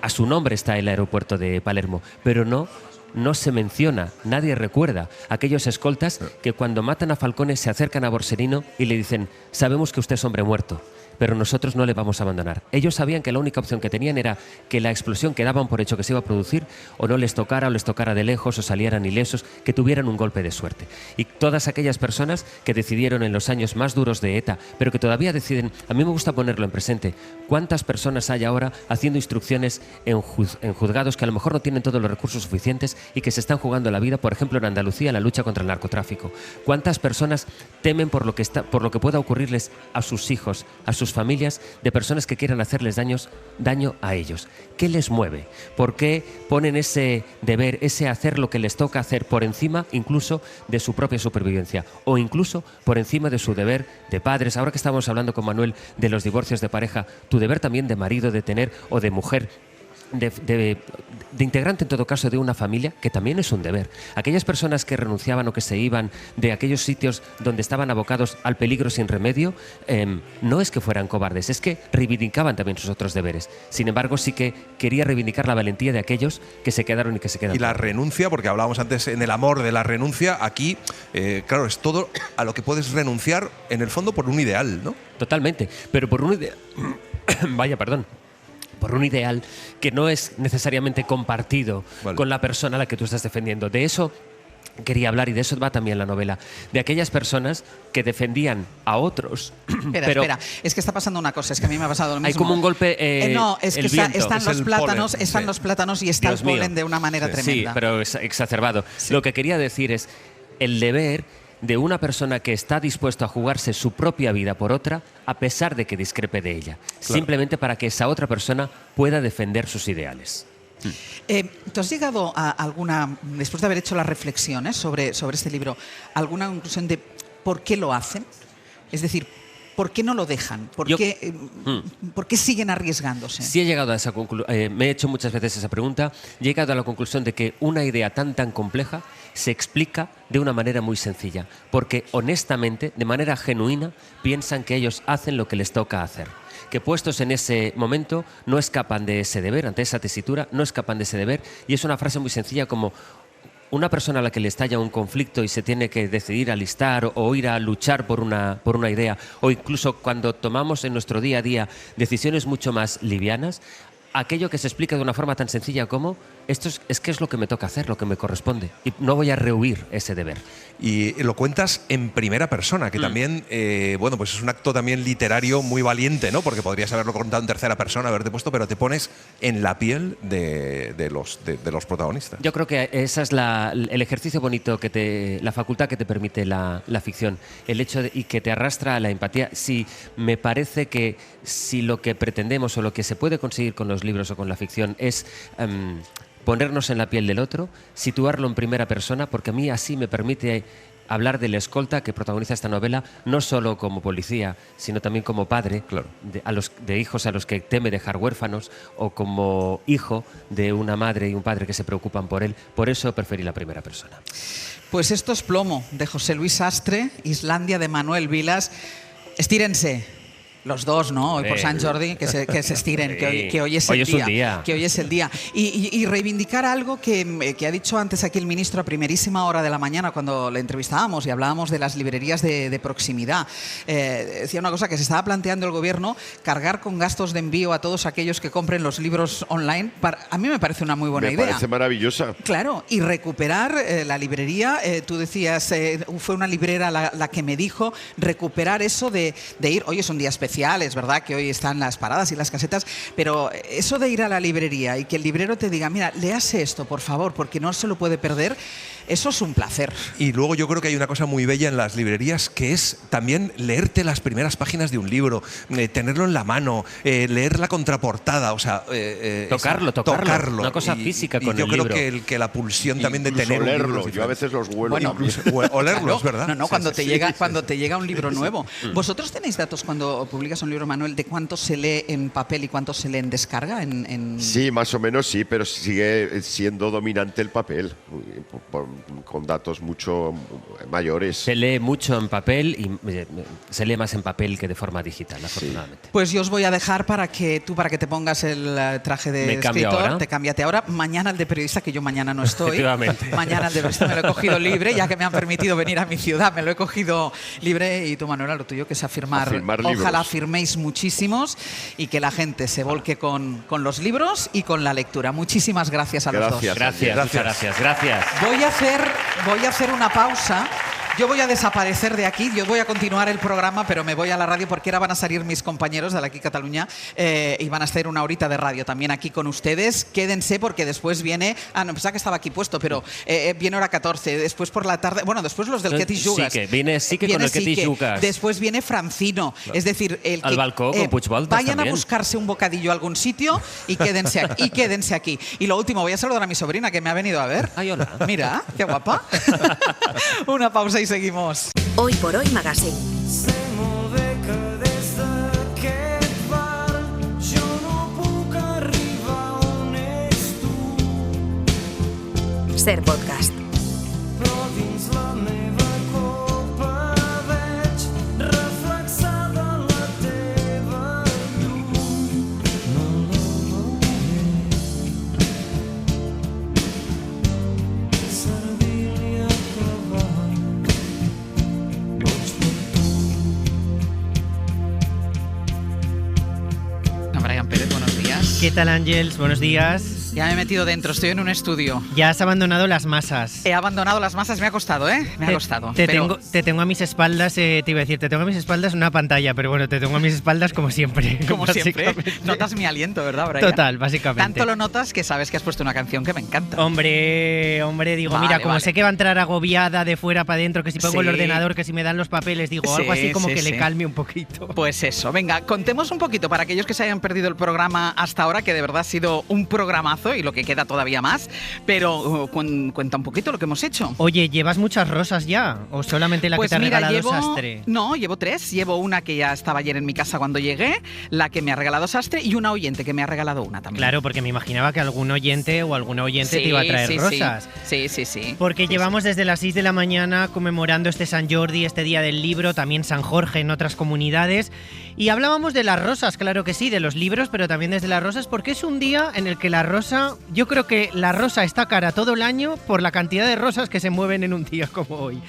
A su nombre está el aeropuerto de Palermo, pero no se menciona, nadie recuerda aquellos escoltas que cuando matan a Falcone se acercan a Borsellino y le dicen: sabemos que usted es hombre muerto, pero nosotros no le vamos a abandonar. Ellos sabían que la única opción que tenían era que la explosión que daban por hecho que se iba a producir o no les tocara o les tocara de lejos o salieran ilesos, que tuvieran un golpe de suerte. Y todas aquellas personas que decidieron en los años más duros de ETA, pero que todavía deciden, a mí me gusta ponerlo en presente, ¿cuántas personas hay ahora haciendo instrucciones en juzgados que a lo mejor no tienen todos los recursos suficientes y que se están jugando la vida, por ejemplo en Andalucía, en la lucha contra el narcotráfico? ¿Cuántas personas temen por lo que pueda ocurrirles a sus hijos, a sus familias, de personas que quieran hacerles daño a ellos? ¿Qué les mueve? ¿Por qué ponen ese deber, ese hacer lo que les toca hacer por encima incluso de su propia supervivencia o incluso por encima de su deber de padres? Ahora que estamos hablando con Manuel de los divorcios de pareja, tu deber también de marido, de tener, o de mujer, de integrante en todo caso de una familia, que también es un deber. Aquellas personas que renunciaban o que se iban de aquellos sitios donde estaban abocados al peligro sin remedio, no es que fueran cobardes, es que reivindicaban también sus otros deberes. Sin embargo, sí que quería reivindicar la valentía de aquellos que se quedaron y que se quedan. Y la renuncia, porque hablábamos antes en el amor de la renuncia, aquí, claro, es todo a lo que puedes renunciar en el fondo por un ideal, ¿no? Totalmente, pero por un ideal... Vaya, perdón. Por un ideal que no es necesariamente compartido con la persona a la que tú estás defendiendo. De eso quería hablar y de eso va también la novela. De aquellas personas que defendían a otros. Espera, es que está pasando una cosa, es que a mí me ha pasado lo mismo. Hay como un golpe. No, es que están los plátanos, polen, los plátanos y está Dios el polen mío. de una manera tremenda. Sí, pero es exacerbado. Sí. Lo que quería decir es el deber de una persona que está dispuesto a jugarse su propia vida por otra, a pesar de que discrepe de ella, simplemente para que esa otra persona pueda defender sus ideales. ¿Tú has llegado a alguna, después de haber hecho las reflexiones sobre este libro, alguna conclusión de por qué lo hacen? Es decir, ¿por qué no lo dejan? ¿Por qué siguen arriesgándose? Sí he llegado a esa conclusión, me he hecho muchas veces esa pregunta, he llegado a la conclusión de que una idea tan compleja se explica de una manera muy sencilla, porque honestamente, de manera genuina, piensan que ellos hacen lo que les toca hacer. Que puestos en ese momento no escapan de ese deber, ante esa tesitura, no escapan de ese deber, y es una frase muy sencilla como: una persona a la que le estalla un conflicto y se tiene que decidir alistar o ir a luchar por una idea, o incluso cuando tomamos en nuestro día a día decisiones mucho más livianas, aquello que se explica de una forma tan sencilla como esto es que es lo que me toca hacer, lo que me corresponde, y no voy a rehuir ese deber. Y lo cuentas en primera persona, que también, bueno, pues es un acto también literario muy valiente, ¿no? Porque podrías haberlo contado en tercera persona, haberte puesto, pero te pones en la piel de los protagonistas. Yo creo que esa es el ejercicio bonito, la facultad que te permite la ficción, el hecho y que te arrastra a la empatía. Si me parece que si lo que pretendemos o lo que se puede conseguir con los libros o con la ficción es ponernos en la piel del otro, situarlo en primera persona, porque a mí así me permite hablar del escolta que protagoniza esta novela, no solo como policía, sino también como padre, claro, de hijos a los que teme dejar huérfanos, o como hijo de una madre y un padre que se preocupan por él. Por eso preferí la primera persona. Pues esto es Plomo, de José Luis Sastre, Islandia, de Manuel Vilas. Estírense. Los dos, ¿no? Hoy por San Jordi, que se estiren, que hoy es el día. Que hoy es el día. Y reivindicar algo que ha dicho antes aquí el ministro a primerísima hora de la mañana cuando le entrevistábamos y hablábamos de las librerías de proximidad. Decía una cosa, que se estaba planteando el gobierno, cargar con gastos de envío a todos aquellos que compren los libros online. A mí me parece una muy buena idea. Me parece maravillosa. Claro, y recuperar la librería. Tú decías, fue una librera la que me dijo, recuperar eso de ir, oye, es un día especial, es verdad que hoy están las paradas y las casetas, pero eso de ir a la librería y que el librero te diga, mira, léase esto, por favor, porque no se lo puede perder, eso es un placer. Y luego yo creo que hay una cosa muy bella en las librerías, que es también leerte las primeras páginas de un libro, tenerlo en la mano, leer la contraportada, o sea... Tocarlo. Una cosa física con el libro. Yo creo que la pulsión también de tener olerlo, un libro... yo a veces los huelo. Bueno, incluso. Olerlos, ¿verdad? No, cuando te llega un libro nuevo. ¿Vosotros tenéis datos cuando publicas un libro, Manuel, de cuánto se lee en papel y cuánto se lee en descarga? Sí, más o menos sí, pero sigue siendo dominante el papel, con datos mucho mayores. Se lee mucho en papel y se lee más en papel que de forma digital, afortunadamente. Pues yo os voy a dejar para que te pongas el traje de escritor, te cámbiate ahora. Mañana el de periodista, que yo mañana no estoy. Efectivamente. Mañana el de periodista me lo he cogido libre, ya que me han permitido venir a mi ciudad, me lo he cogido libre. Y tú, Manuela, lo tuyo que es afirmar ojalá firméis muchísimos y que la gente se volque con los libros y con la lectura. Muchísimas gracias a los dos. Gracias. Voy a hacer una pausa. Yo voy a desaparecer de aquí, yo voy a continuar el programa, pero me voy a la radio porque ahora van a salir mis compañeros de Aquí Cataluña y van a hacer una horita de radio también aquí con ustedes. Quédense porque después viene... no, pensaba que estaba aquí puesto, pero viene hora 14. Después por la tarde... Bueno, después los del Quet i Jugas. Sí que con el Quet i Jugas. Después viene Francino. Claro. Es decir, al balcón con Puigvoltas vayan también. A buscarse un bocadillo a algún sitio y quédense aquí. Y lo último, voy a saludar a mi sobrina que me ha venido a ver. Ay, hola. Mira, qué guapa. Una pausa y seguimos. Hoy por Hoy Magazine. Ser podcast. ¿Qué tal, Ángels? Buenos días. Ya me he metido dentro, estoy en un estudio. Ya has abandonado las masas. He abandonado las masas, me ha costado, ¿eh? Me ha costado. Te tengo a mis espaldas, te iba a decir, te tengo a mis espaldas una pantalla, pero bueno, te tengo a mis espaldas como siempre. Como siempre. Notas mi aliento, ¿verdad, Brian? Total, básicamente. Tanto lo notas que sabes que has puesto una canción que me encanta. Hombre, digo, vale, mira, como sé que va a entrar agobiada de fuera para adentro, que si pongo el ordenador, que si me dan los papeles, digo, algo así como que le calme un poquito. Pues eso, venga, contemos un poquito para aquellos que se hayan perdido el programa hasta ahora, que de verdad ha sido un programazo y lo que queda todavía más, pero cuenta un poquito lo que hemos hecho. Oye, ¿llevas muchas rosas ya? ¿O solamente la pues que te ha regalado llevo, Sastre? No, llevo 3. Llevo una que ya estaba ayer en mi casa cuando llegué, la que me ha regalado Sastre y una oyente que me ha regalado una también. Claro, porque me imaginaba que algún oyente o alguna oyente te iba a traer rosas. Sí. Porque llevamos desde las 6 de la mañana conmemorando este San Jordi, este Día del Libro, también San Jorge en otras comunidades. Y hablábamos de las rosas, claro que sí, de los libros, pero también desde las rosas, porque es un día en el que la rosa, yo creo que la rosa está cara todo el año por la cantidad de rosas que se mueven en un día como hoy.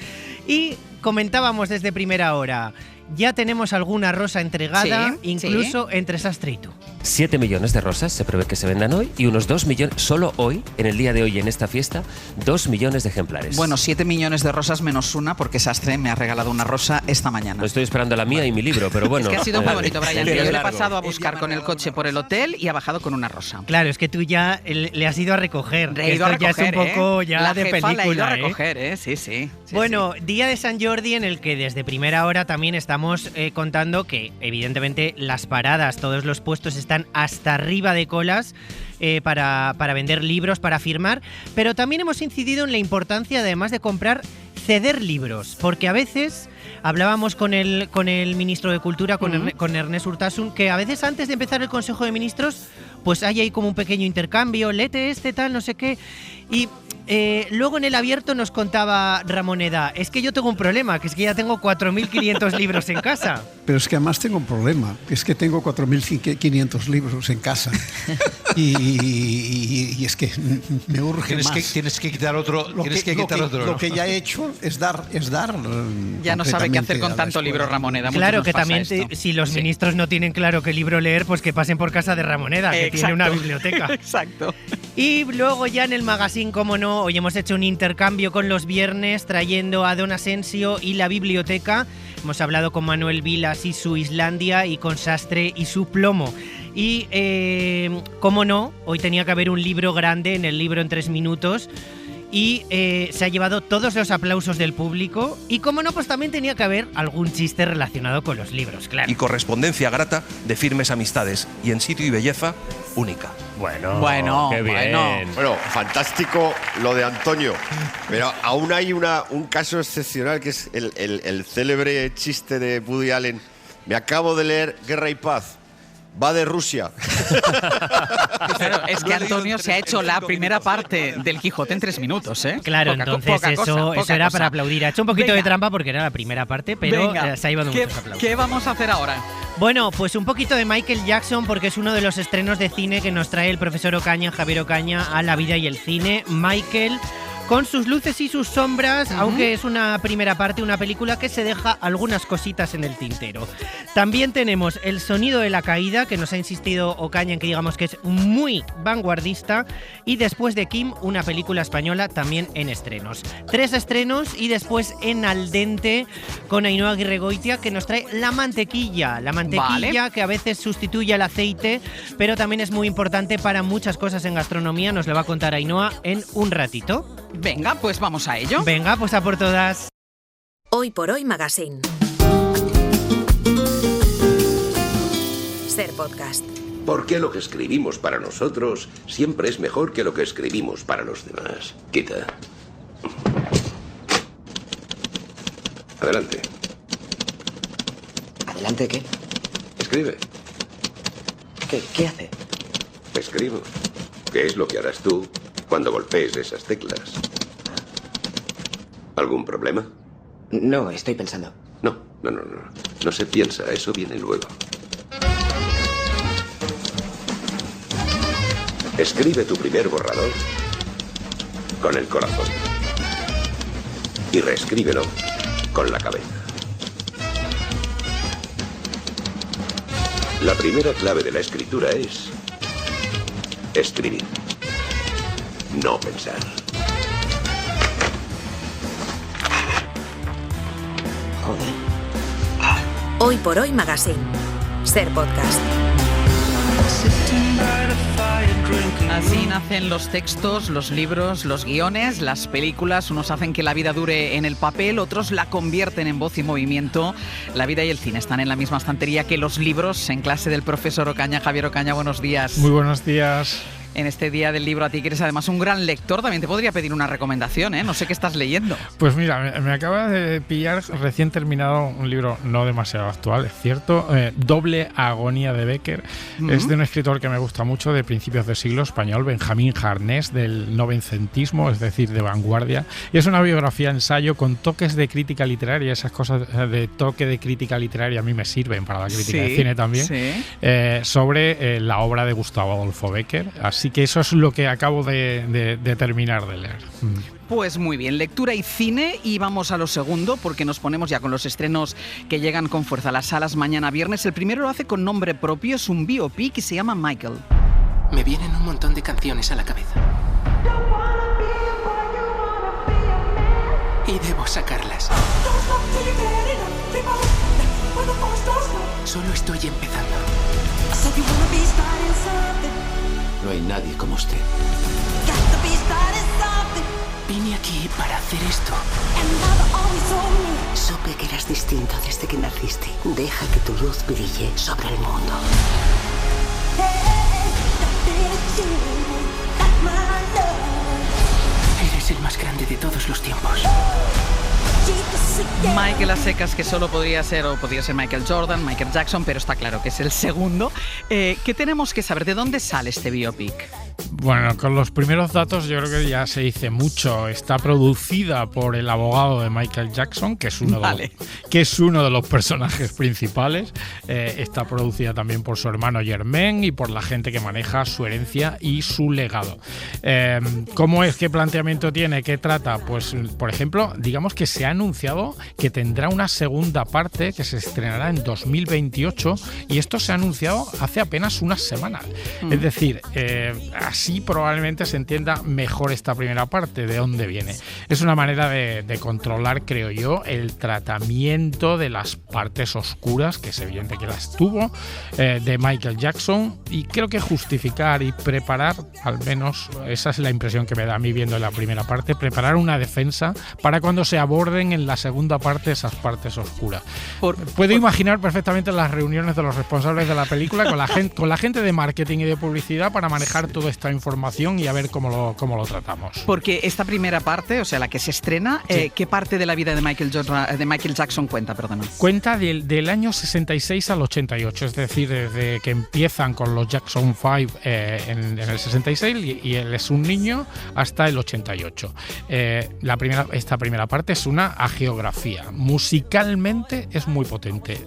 Y comentábamos desde primera hora, ya tenemos alguna rosa entregada, incluso entre Sastre y tú. 7 millones de rosas se prevé que se vendan hoy y unos 2 millones, solo hoy, en el día de hoy, en esta fiesta, 2 millones de ejemplares. Bueno, 7 millones de rosas menos una, porque Sastre me ha regalado una rosa esta mañana. No estoy esperando la mía y mi libro, pero bueno. Es que ha sido muy bonito, Brian. Yo le he pasado a buscar buscar con el coche por el hotel y ha bajado con una rosa. Claro, es que tú ya le has ido a recoger. Le he ido a Esto recoger, ya es un poco ya la de jefa película, la he ido a ¿eh? recoger, sí, sí. Bueno, día de San Jordi en el que desde primera hora también estamos contando que evidentemente las paradas, todos los puestos están hasta arriba de colas para vender libros, para firmar, pero también hemos incidido en la importancia, además de comprar, ceder libros, porque a veces hablábamos con el ministro de Cultura, con Ernest Urtasun, que a veces antes de empezar el Consejo de Ministros, pues hay ahí como un pequeño intercambio, léete tal, no sé qué, y luego en el abierto nos contaba Ramoneda, es que yo tengo un problema, que es que ya tengo 4.500 libros en casa. Pero es que además tengo un problema, que es que tengo 4.500 libros en casa y es que me urge más. Tienes que quitar otro. Lo que ya he hecho es dar. Ya no sabe qué hacer con tanto libro Ramoneda. Claro, que también si los ministros no tienen claro qué libro leer, pues que pasen por casa de Ramoneda, que tiene una biblioteca. Exacto. Y luego ya en el magazine, como no, hoy hemos hecho un intercambio con los viernes trayendo a Don Asensio y la biblioteca. Hemos hablado con Manuel Vilas y su Islandia y con Sastre y su plomo. Y, como no, hoy tenía que haber un libro grande en el libro en 3 minutos. Y se ha llevado todos los aplausos del público. Y como no, pues también tenía que haber algún chiste relacionado con los libros, claro. Y correspondencia grata de firmes amistades. Y en sitio y belleza única. Bueno, qué bien. Bueno, fantástico lo de Antonio. Pero aún hay un caso excepcional que es el célebre chiste de Woody Allen. Me acabo de leer Guerra y Paz. Va de Rusia. Claro, es que Antonio se ha hecho la primera parte del Quijote en 3 minutos, ¿eh? Claro, entonces eso era para aplaudir. Ha hecho un poquito de trampa porque era la primera parte, pero se ha llevado muchos aplausos. ¿Qué vamos a hacer ahora? Bueno, pues un poquito de Michael Jackson, porque es uno de los estrenos de cine que nos trae el profesor Ocaña, Javier Ocaña, a La vida y el cine. Michael, con sus luces y sus sombras, aunque es una primera parte, una película que se deja algunas cositas en el tintero. También tenemos El sonido de la caída, que nos ha insistido Ocaña en que digamos que es muy vanguardista, y después de Kim, una película española también en estrenos. 3 estrenos y después en Al dente con Ainhoa Aguirregoitia, que nos trae la mantequilla. La mantequilla, vale, que a veces sustituye al aceite, pero también es muy importante para muchas cosas en gastronomía. Nos lo va a contar Ainhoa en un ratito. Venga, pues vamos a ello. Venga, pues a por todas. Hoy por Hoy Magazine. Ser podcast. ¿Por qué lo que escribimos para nosotros siempre es mejor que lo que escribimos para los demás? Quita. Adelante. ¿Adelante qué? Escribe. ¿Qué hace? Escribo. ¿Qué es lo que harás tú cuando golpees esas teclas? ¿Algún problema? No, estoy pensando. No. No se piensa, eso viene luego. Escribe tu primer borrador con el corazón. Y reescríbelo con la cabeza. La primera clave de la escritura es escribir, no pensar. Hoy por Hoy Magazine. Ser podcast. Así nacen los textos, los libros, los guiones, las películas. Unos hacen que la vida dure en el papel, otros la convierten en voz y movimiento. La vida y el cine están en la misma estantería que los libros. En clase del profesor Ocaña. Javier Ocaña, buenos días. Muy buenos días. En este día del libro, a ti que eres además un gran lector, también te podría pedir una recomendación, ¿eh? No sé qué estás leyendo. Pues mira, me acaba de pillar recién terminado un libro no demasiado actual, es cierto, Doble agonía de Becker. Es de un escritor que me gusta mucho, de principios de siglo, español, Benjamín Jarnés, del novencentismo, es decir, de vanguardia. Y es una biografía ensayo con toques de crítica literaria. Esas cosas de toque de crítica literaria a mí me sirven para la crítica de cine también. Sí. Sobre la obra de Gustavo Adolfo Bécquer. Así Así que eso es lo que acabo de terminar de leer. Pues muy bien, lectura y cine, y vamos a lo segundo porque nos ponemos ya con los estrenos que llegan con fuerza a las salas mañana viernes. El primero lo hace con nombre propio, es un biopic y se llama Michael. Me vienen un montón de canciones a la cabeza. Y debo sacarlas. Solo estoy empezando. No hay nadie como usted. Vine aquí para hacer esto. Supe que eras distinto desde que naciste. Deja que tu luz brille sobre el mundo. Eres el más grande de todos los tiempos. Michael a secas, que solo podría ser Michael Jordan, Michael Jackson, pero está claro que es el segundo. ¿Qué tenemos que saber? ¿De dónde sale este biopic? Bueno, con los primeros datos yo creo que ya se dice mucho. Está producida por el abogado de Michael Jackson, que es uno de los personajes principales. Está producida también por su hermano Jermaine y por la gente que maneja su herencia y su legado. ¿Cómo es? ¿Qué planteamiento tiene? ¿Qué trata? Pues, por ejemplo, digamos que se ha anunciado que tendrá una segunda parte que se estrenará en 2028, y esto se ha anunciado hace apenas unas semanas. Es decir, así probablemente se entienda mejor esta primera parte, de dónde viene. Es una manera de controlar, creo yo, el tratamiento de las partes oscuras, que es evidente que las tuvo, de Michael Jackson, y creo que justificar y preparar, al menos esa es la impresión que me da a mí viendo la primera parte, preparar una defensa para cuando se aborden en la segunda parte esas partes oscuras. Puedo imaginar perfectamente las reuniones de los responsables de la película con la gente de marketing y de publicidad para manejar toda esta información y a ver cómo lo tratamos. Porque esta primera parte, o sea, la que se estrena, sí. ¿Qué parte de la vida de Michael Jackson cuenta? Perdona. Cuenta del año 66 al 88, es decir, desde que empiezan con los Jackson 5 en el 66 y él es un niño hasta el 88. Esta primera parte es una hagiografía. Musicalmente es muy potente.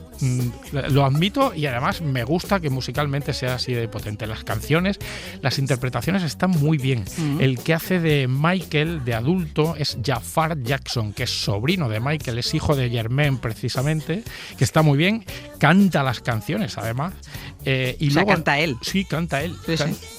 Lo admito, y además me gusta que musicalmente sea así de potente. Las canciones, las interpretaciones están muy bien. El que hace de Michael de adulto es Jafar Jackson, que es sobrino de Michael, es hijo de Jermaine precisamente, que está muy bien, canta las canciones además. Y luego, canta él. Sí, canta él.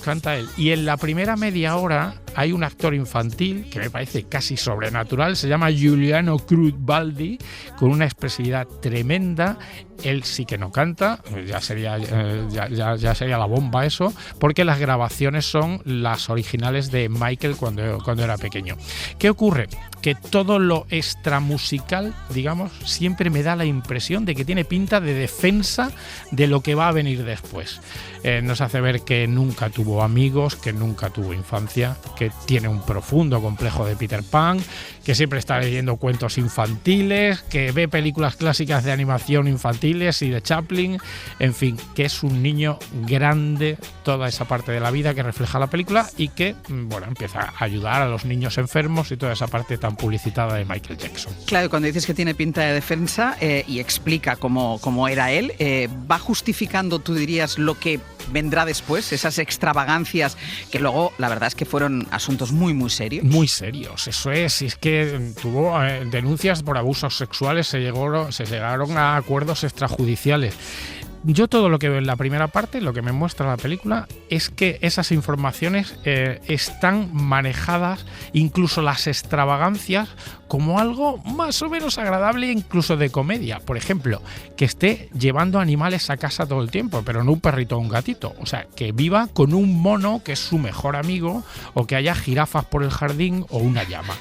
Canta él. Y en la primera media hora hay un actor infantil que me parece casi sobrenatural, se llama Giuliano Cruz Baldi, con una expresividad tremenda. Él sí que no canta, ya sería la bomba eso, porque las grabaciones son las originales de Michael cuando era pequeño. ¿Qué ocurre? Que todo lo extramusical, digamos, siempre me da la impresión de que tiene pinta de defensa de lo que va a venir después. Nos hace ver que nunca tuvo amigos, que nunca tuvo infancia, que tiene un profundo complejo de Peter Pan, que siempre está leyendo cuentos infantiles, que ve películas clásicas de animación infantiles y de Chaplin, en fin, que es un niño grande, toda esa parte de la vida que refleja la película y que, bueno, empieza a ayudar a los niños enfermos y toda esa parte tan publicitada de Michael Jackson. Claro, cuando dices que tiene pinta de defensa y explica cómo era él, va justificando, tú dirías, lo que vendrá después, esas extravagancias que luego la verdad es que fueron asuntos muy, muy serios. Muy serios, eso es. Y es que tuvo denuncias por abusos sexuales, se llegaron a acuerdos extrajudiciales. Yo todo lo que veo en la primera parte, lo que me muestra la película, es que esas informaciones están manejadas, incluso las extravagancias, como algo más o menos agradable, incluso de comedia. Por ejemplo, que esté llevando animales a casa todo el tiempo, pero no un perrito o un gatito. O sea, que viva con un mono que es su mejor amigo, o que haya jirafas por el jardín o una llama.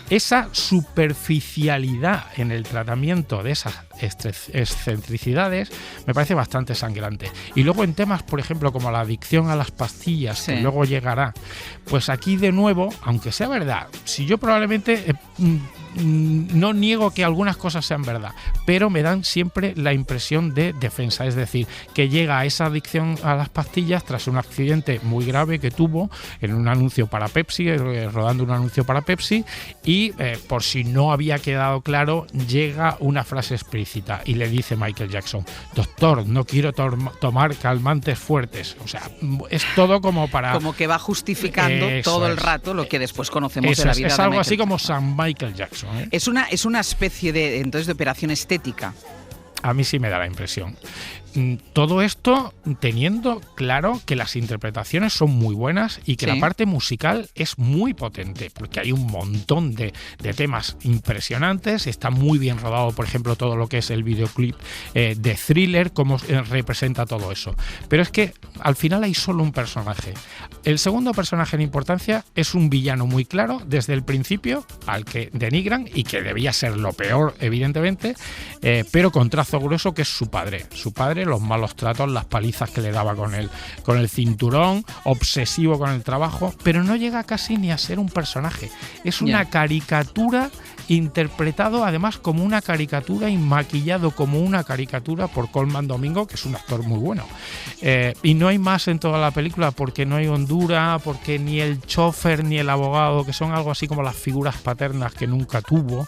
Esa superficialidad en el tratamiento de esas excentricidades me parece bastante sangrante. Y luego en temas, por ejemplo, como la adicción a las pastillas, que luego llegará, pues aquí de nuevo, aunque sea verdad, si yo probablemente no niego que algunas cosas sean verdad, pero me dan siempre la impresión de defensa, es decir, que llega a esa adicción a las pastillas tras un accidente muy grave que tuvo en un anuncio para Pepsi, rodando un anuncio para Pepsi, y por si no había quedado claro, llega una frase explícita y le dice Michael Jackson: doctor, no quiero tomar calmantes fuertes. O sea, es todo como para... Como que va justificando todo el rato lo que después conocemos de la vida de Michael. Es algo así como San Michael Jackson. Es una especie de operación estética. A mí sí me da la impresión. Todo esto teniendo claro que las interpretaciones son muy buenas y que la parte musical es muy potente, porque hay un montón de temas impresionantes. Está muy bien rodado, por ejemplo, todo lo que es el videoclip de Thriller, cómo representa todo eso. Pero es que al final hay solo un personaje. El segundo personaje en importancia es un villano muy claro desde el principio, al que denigran y que debía ser lo peor, evidentemente, pero con trazo grueso, que es su padre. Su padre, los malos tratos, las palizas que le daba con el cinturón, obsesivo con el trabajo, pero no llega casi ni a ser un personaje. Es una caricatura, interpretado además como una caricatura y maquillado como una caricatura por Colman Domingo, que es un actor muy bueno. Y no hay más en toda la película, porque no hay hondura, porque ni el chofer ni el abogado, que son algo así como las figuras paternas que nunca tuvo,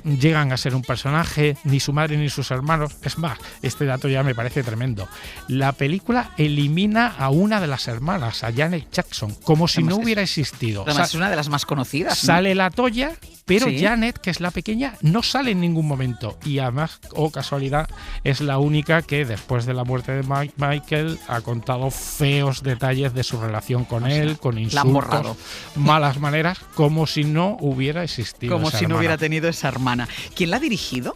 llegan a ser un personaje, ni su madre ni sus hermanos. Es más, este dato ya me parece tremendo. La película elimina a una de las hermanas, a Janet Jackson, como si no hubiera existido. Además, es una de las más conocidas, ¿no? Sale la Toya, pero Janet, que es la pequeña, no sale en ningún momento. Y además, casualidad, es la única que después de la muerte de Michael ha contado feos detalles de su relación con él, con insultos, malas maneras, como si no hubiera existido. Como esa si no hermana. hubiera tenido esa hermana. ¿Quién la ha dirigido?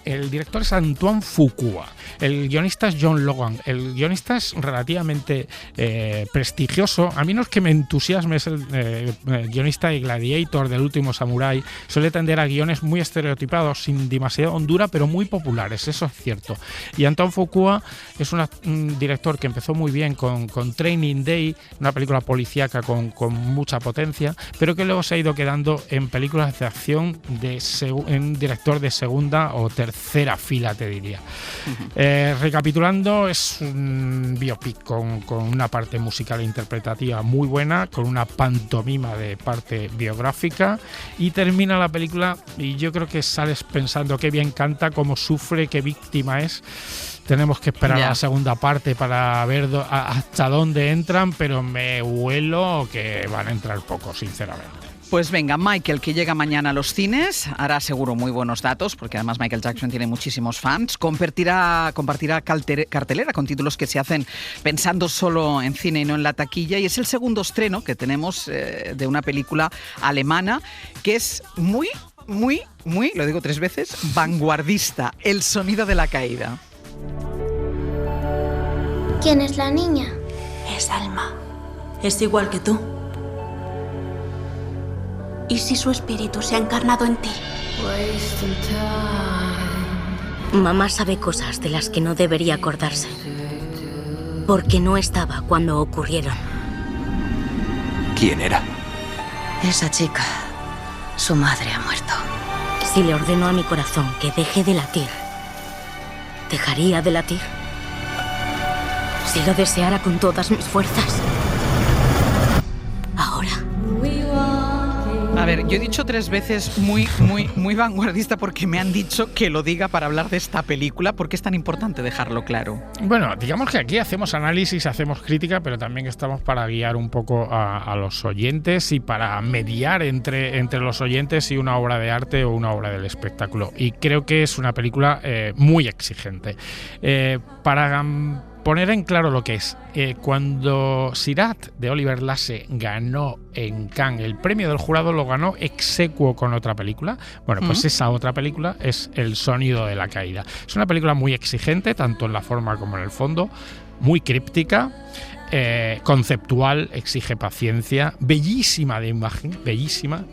El director es Antoine Fuqua. El guionista es John Logan. El guionista es relativamente prestigioso. A mí no es que me entusiasme, es el guionista de Gladiator, del Último Samurái. Suele tender a guiones muy estereotipados, sin demasiada hondura, pero muy populares, eso es cierto. Y Antoine Fuqua es un director que empezó muy bien con Training Day, una película policíaca con mucha potencia, pero que luego se ha ido quedando en películas de acción en director de segunda o tercera fila, te diría. Recapitulando, es un biopic con una parte musical e interpretativa muy buena, con una pantomima de parte biográfica, y termina la película y yo creo que sales pensando qué bien canta, cómo sufre, qué víctima es. Tenemos que esperar a la segunda parte para ver hasta dónde entran, pero me huelo que van a entrar poco, sinceramente. Pues venga, Michael, que llega mañana a los cines, hará seguro muy buenos datos, porque además Michael Jackson tiene muchísimos fans, compartirá cartelera con títulos que se hacen pensando solo en cine y no en la taquilla, y es el segundo estreno que tenemos de una película alemana que es muy, lo digo 3 veces, vanguardista: El sonido de la caída. ¿Quién es la niña? Es Alma. Es igual que tú. ¿Y si su espíritu se ha encarnado en ti? Mamá sabe cosas de las que no debería acordarse, porque no estaba cuando ocurrieron. ¿Quién era? Esa chica, su madre ha muerto. Si le ordeno a mi corazón que deje de latir, ¿dejaría de latir? Si lo deseara con todas mis fuerzas. Ahora. A ver, yo he dicho 3 veces muy vanguardista porque me han dicho que lo diga para hablar de esta película. ¿Por qué es tan importante dejarlo claro? Bueno, digamos que aquí hacemos análisis, hacemos crítica, pero también estamos para guiar un poco a los oyentes y para mediar entre los oyentes y una obra de arte o una obra del espectáculo. Y creo que es una película muy exigente. Para poner en claro lo que es, cuando Sirat, de Oliver Lasse, ganó en Cannes el premio del jurado, lo ganó ex aequo con otra película. Bueno, pues esa otra película es El sonido de la caída. Es una película muy exigente, tanto en la forma como en el fondo, muy críptica. conceptual, exige paciencia, bellísima de imagen, bellísima,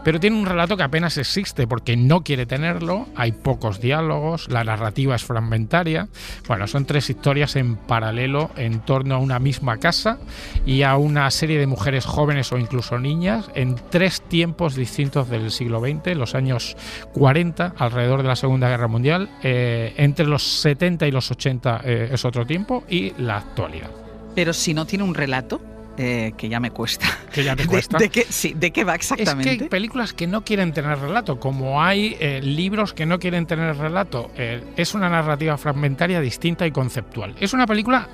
pero tiene un relato que apenas existe porque no quiere tenerlo, hay pocos diálogos, la narrativa es fragmentaria. Bueno, son 3 historias en paralelo en torno a una misma casa y a una serie de mujeres jóvenes o incluso niñas en 3 tiempos distintos del siglo XX, los años 40, alrededor de la Segunda Guerra Mundial, entre los 70 y los 80 es otro tiempo, y la actualidad. Pero si no tiene un relato, que ya me cuesta. ¿Que ya te cuesta? ¿De qué va exactamente? Es que hay películas que no quieren tener relato, como hay libros que no quieren tener relato. Es una narrativa fragmentaria, distinta y conceptual. Es una película...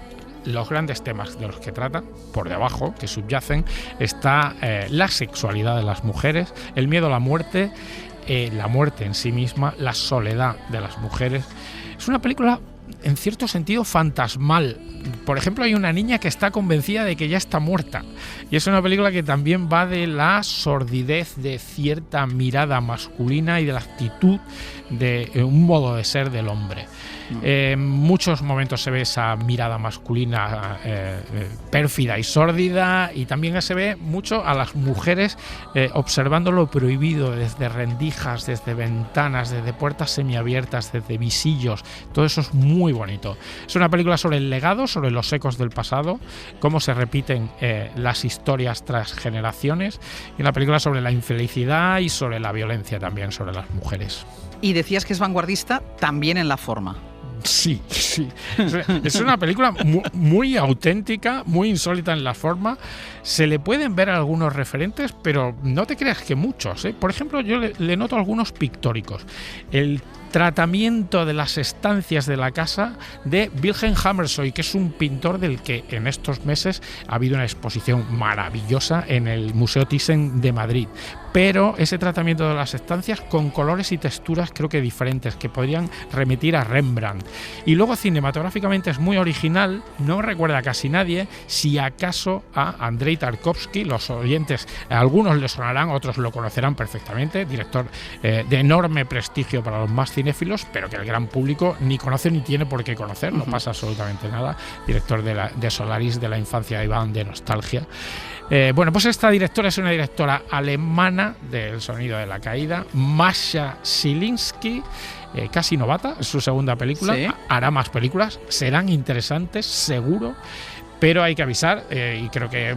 Los grandes temas de los que trata, por debajo, que subyacen, está la sexualidad de las mujeres, el miedo a la muerte en sí misma, la soledad de las mujeres. Es una película en cierto sentido fantasmal. Por ejemplo, hay una niña que está convencida de que ya está muerta, y es una película que también va de la sordidez de cierta mirada masculina y de la actitud de un modo de ser del hombre. En muchos momentos se ve esa mirada masculina pérfida y sórdida, y también se ve mucho a las mujeres observando lo prohibido desde rendijas, desde ventanas, desde puertas semiabiertas, desde visillos. Todo eso es muy bonito. Es una película sobre el legado, sobre los ecos del pasado, cómo se repiten las historias tras generaciones, y una película sobre la infelicidad y sobre la violencia también sobre las mujeres. Y decías que es vanguardista también en la forma. Sí. Es una película muy auténtica, muy insólita en la forma. Se le pueden ver algunos referentes, pero no te creas que muchos, ¿eh? Por ejemplo, yo le noto algunos pictóricos. El tratamiento de las estancias de la casa de Wilhelm Hammershøi, que es un pintor del que en estos meses ha habido una exposición maravillosa en el Museo Thyssen de Madrid. Pero ese tratamiento de las estancias con colores y texturas creo que diferentes, que podrían remitir a Rembrandt. Y luego cinematográficamente es muy original, no recuerda a casi nadie, si acaso a Andrei Tarkovsky. Los oyentes, algunos le sonarán, otros lo conocerán perfectamente, director de enorme prestigio para los más cinéfilos, pero que el gran público ni conoce ni tiene por qué conocer, no pasa absolutamente nada. Director de Solaris, de la infancia de Iván, de Nostalgia. Bueno, pues esta directora es una directora alemana del sonido de la caída, Masha Zielinski, casi novata, es su segunda película. ¿Sí? Hará más películas, serán interesantes, seguro. Pero hay que avisar, y creo que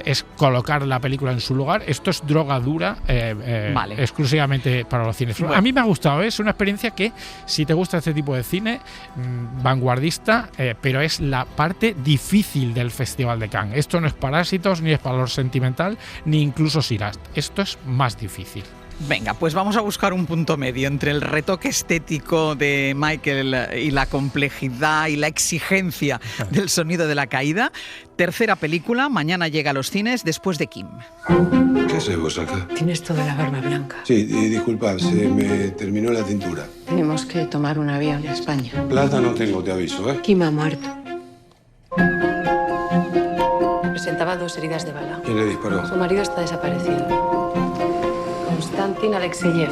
es colocar la película en su lugar. Esto es droga dura, vale, exclusivamente para los cines. Bueno. A mí me ha gustado, es una experiencia que, si te gusta este tipo de cine, vanguardista, pero es la parte difícil del Festival de Cannes. Esto no es Parásitos, ni es Valor Sentimental, ni incluso Sirast. Esto es más difícil. Venga, pues vamos a buscar un punto medio entre el retoque estético de Michael y la complejidad y la exigencia del sonido de la caída. Tercera película, mañana llega a los cines después de Kim. ¿Qué haces vos acá? Tienes toda la barba blanca. Sí, disculpa, se me terminó la tintura. Tenemos que tomar un avión a España. Plata no tengo, te aviso, ¿eh? Kim ha muerto. Presentaba 2 heridas de bala. ¿Quién le disparó? Su marido está desaparecido. Konstantin Alexeyev,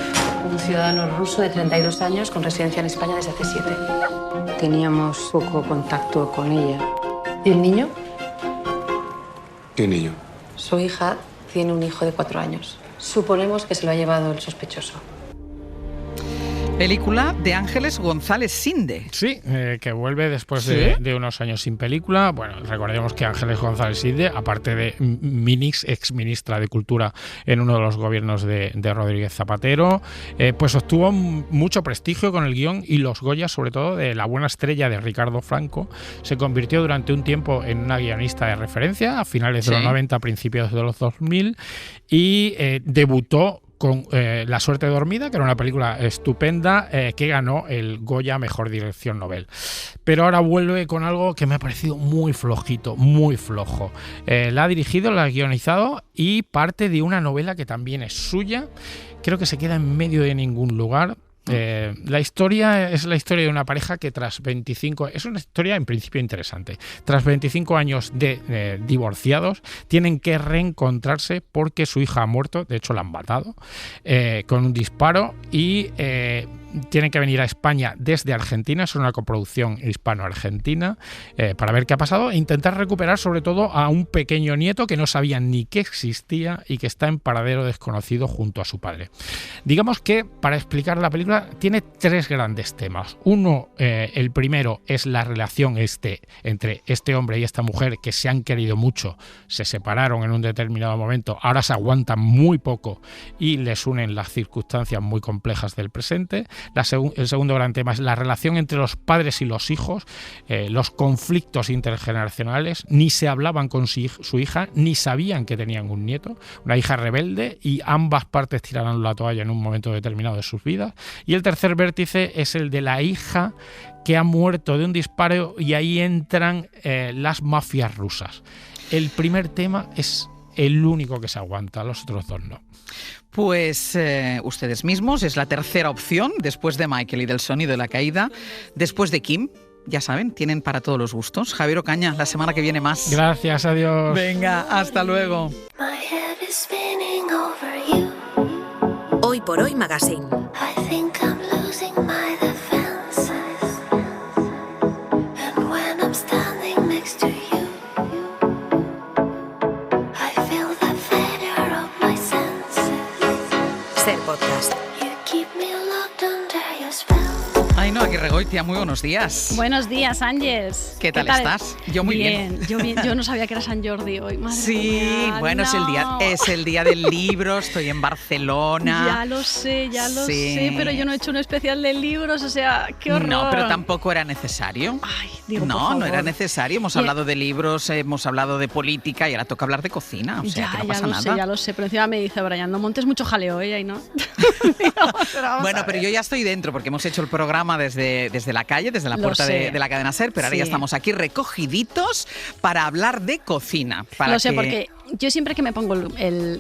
un ciudadano ruso de 32 años con residencia en España desde hace 7. Teníamos poco contacto con ella. ¿Y el niño? ¿Qué niño? Su hija tiene un hijo de 4 años. Suponemos que se lo ha llevado el sospechoso. Película de Ángeles González Sinde. Sí, que vuelve después de unos años sin película. Bueno, recordemos que Ángeles González Sinde, aparte de ex ministra de Cultura en uno de los gobiernos de Rodríguez Zapatero, pues obtuvo mucho prestigio con el guión y los Goya, sobre todo de La buena estrella de Ricardo Franco. Se convirtió durante un tiempo en una guionista de referencia a finales de los 90, principios de los 2000, y debutó con La suerte dormida, que era una película estupenda, que ganó el Goya Mejor Dirección Nobel. Pero ahora vuelve con algo que me ha parecido muy flojito, muy flojo. La ha dirigido, la ha guionizado, y parte de una novela que también es suya. Creo que se queda en medio de ningún lugar. La historia es la historia de una pareja que tras 25... Es una historia en principio interesante. Tras 25 años de divorciados, tienen que reencontrarse porque su hija ha muerto, de hecho la han matado, con un disparo, y tienen que venir a España desde Argentina, es una coproducción hispano-argentina, para ver qué ha pasado e intentar recuperar sobre todo a un pequeño nieto que no sabía ni que existía y que está en paradero desconocido junto a su padre. Digamos que para explicar la película tiene 3 grandes temas. Uno, el primero es la relación entre este hombre y esta mujer que se han querido mucho, se separaron en un determinado momento, ahora se aguantan muy poco y les unen las circunstancias muy complejas del presente. El segundo gran tema es la relación entre los padres y los hijos, los conflictos intergeneracionales. Ni se hablaban con su hija, ni sabían que tenían un nieto, una hija rebelde, y ambas partes tiraron la toalla en un momento determinado de sus vidas. Y el tercer vértice es el de la hija que ha muerto de un disparo, y ahí entran las mafias rusas. El primer tema es el único que se aguanta, los otros 2 no. Pues ustedes mismos, es la tercera opción, después de Michael y del sonido de la caída, después de Kim. Ya saben, tienen para todos los gustos. Javier Ocaña, la semana que viene más. Gracias, adiós. Venga, hasta luego. Hoy por Hoy Magazine. Ser podcast. Ainhoa Aguirregoitia, muy buenos días. Buenos días, Ángeles. ¿Qué tal estás? Yo muy bien. Yo bien. Yo no sabía que era San Jordi hoy. Madre mía, bueno, no. es el día del libro, estoy en Barcelona. Ya lo sé, pero yo no he hecho un especial de libros, o sea, qué horror. No, pero tampoco era necesario. Ay, digo, no era necesario. Hemos hablado de libros, hemos hablado de política y ahora toca hablar de cocina, o sea, que no pasa nada. Ya lo sé, pero encima me dice Brian, no montes mucho jaleo, ahí no. Pero yo ya estoy dentro porque hemos hecho el programa desde la calle, desde la puerta de la cadena SER, pero ahora ya estamos aquí recogiditos para hablar de cocina. Lo sé, porque yo siempre que me pongo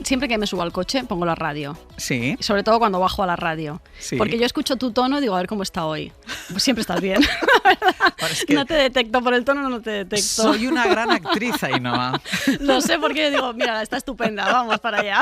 siempre que me subo al coche pongo la radio. Sí. Sobre todo cuando bajo a la radio. Sí. Porque yo escucho tu tono y digo, a ver cómo está hoy. Pues siempre estás bien. Es que no te detecto por el tono, no te detecto. Soy una gran actriz, Ainhoa. Lo sé, porque digo, mira, está estupenda, vamos para allá.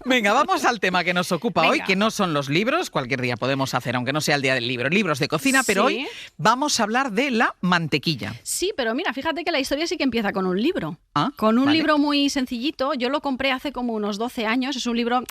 Venga, vamos al tema que nos ocupa hoy, que no son los libros. Cualquier día podemos hacer, aunque no sea el día del libro, libros de cocina, pero hoy vamos a hablar de la mantequilla. Sí, pero mira, fíjate que la historia sí que empieza con un libro. Con un libro muy sencillito. Yo lo compré hace como unos 12 años. Es un libro,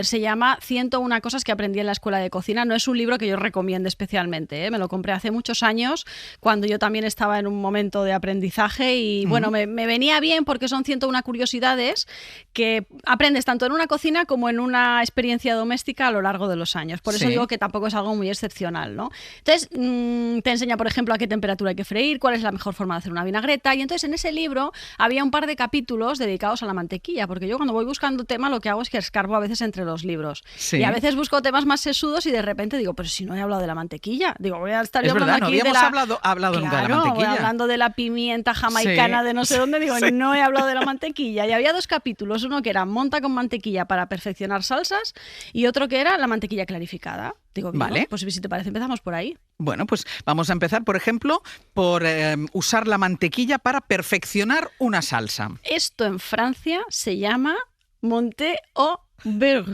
se llama 101 cosas que aprendí en la escuela de cocina. No es un libro que yo recomiende especialmente, ¿eh? Me lo compré hace muchos años, cuando yo también estaba en un momento de aprendizaje y bueno, me venía bien porque son 101 curiosidades que aprendes tanto en una cocina como en una experiencia doméstica a lo largo de los años. Por eso digo que tampoco es algo muy excepcional, ¿no? Entonces, te enseña, por ejemplo, a qué temperatura hay que freír, cuál es la mejor forma de hacer una vinagreta, y entonces en ese libro había un par de capítulos dedicados a la mantequilla, porque yo cuando voy buscando tema lo que hago es que escarbo a veces entre los libros. Y a veces busco temas más sesudos y de repente digo, pero si no he hablado de la mantequilla. Digo, voy a estar yo hablando aquí no habíamos hablado nunca de la mantequilla. Voy hablando de la pimienta jamaicana de no sé dónde, digo, no he hablado de la mantequilla. Y había 2 capítulos, uno que era monta con mantequilla para perfeccionar salsas y otro que era la mantequilla clarificada. Digo, vale, pues si te parece empezamos por ahí. Bueno, pues vamos a empezar, por ejemplo, por usar la mantequilla para perfeccionar una salsa. Esto en Francia se llama monter au beurre.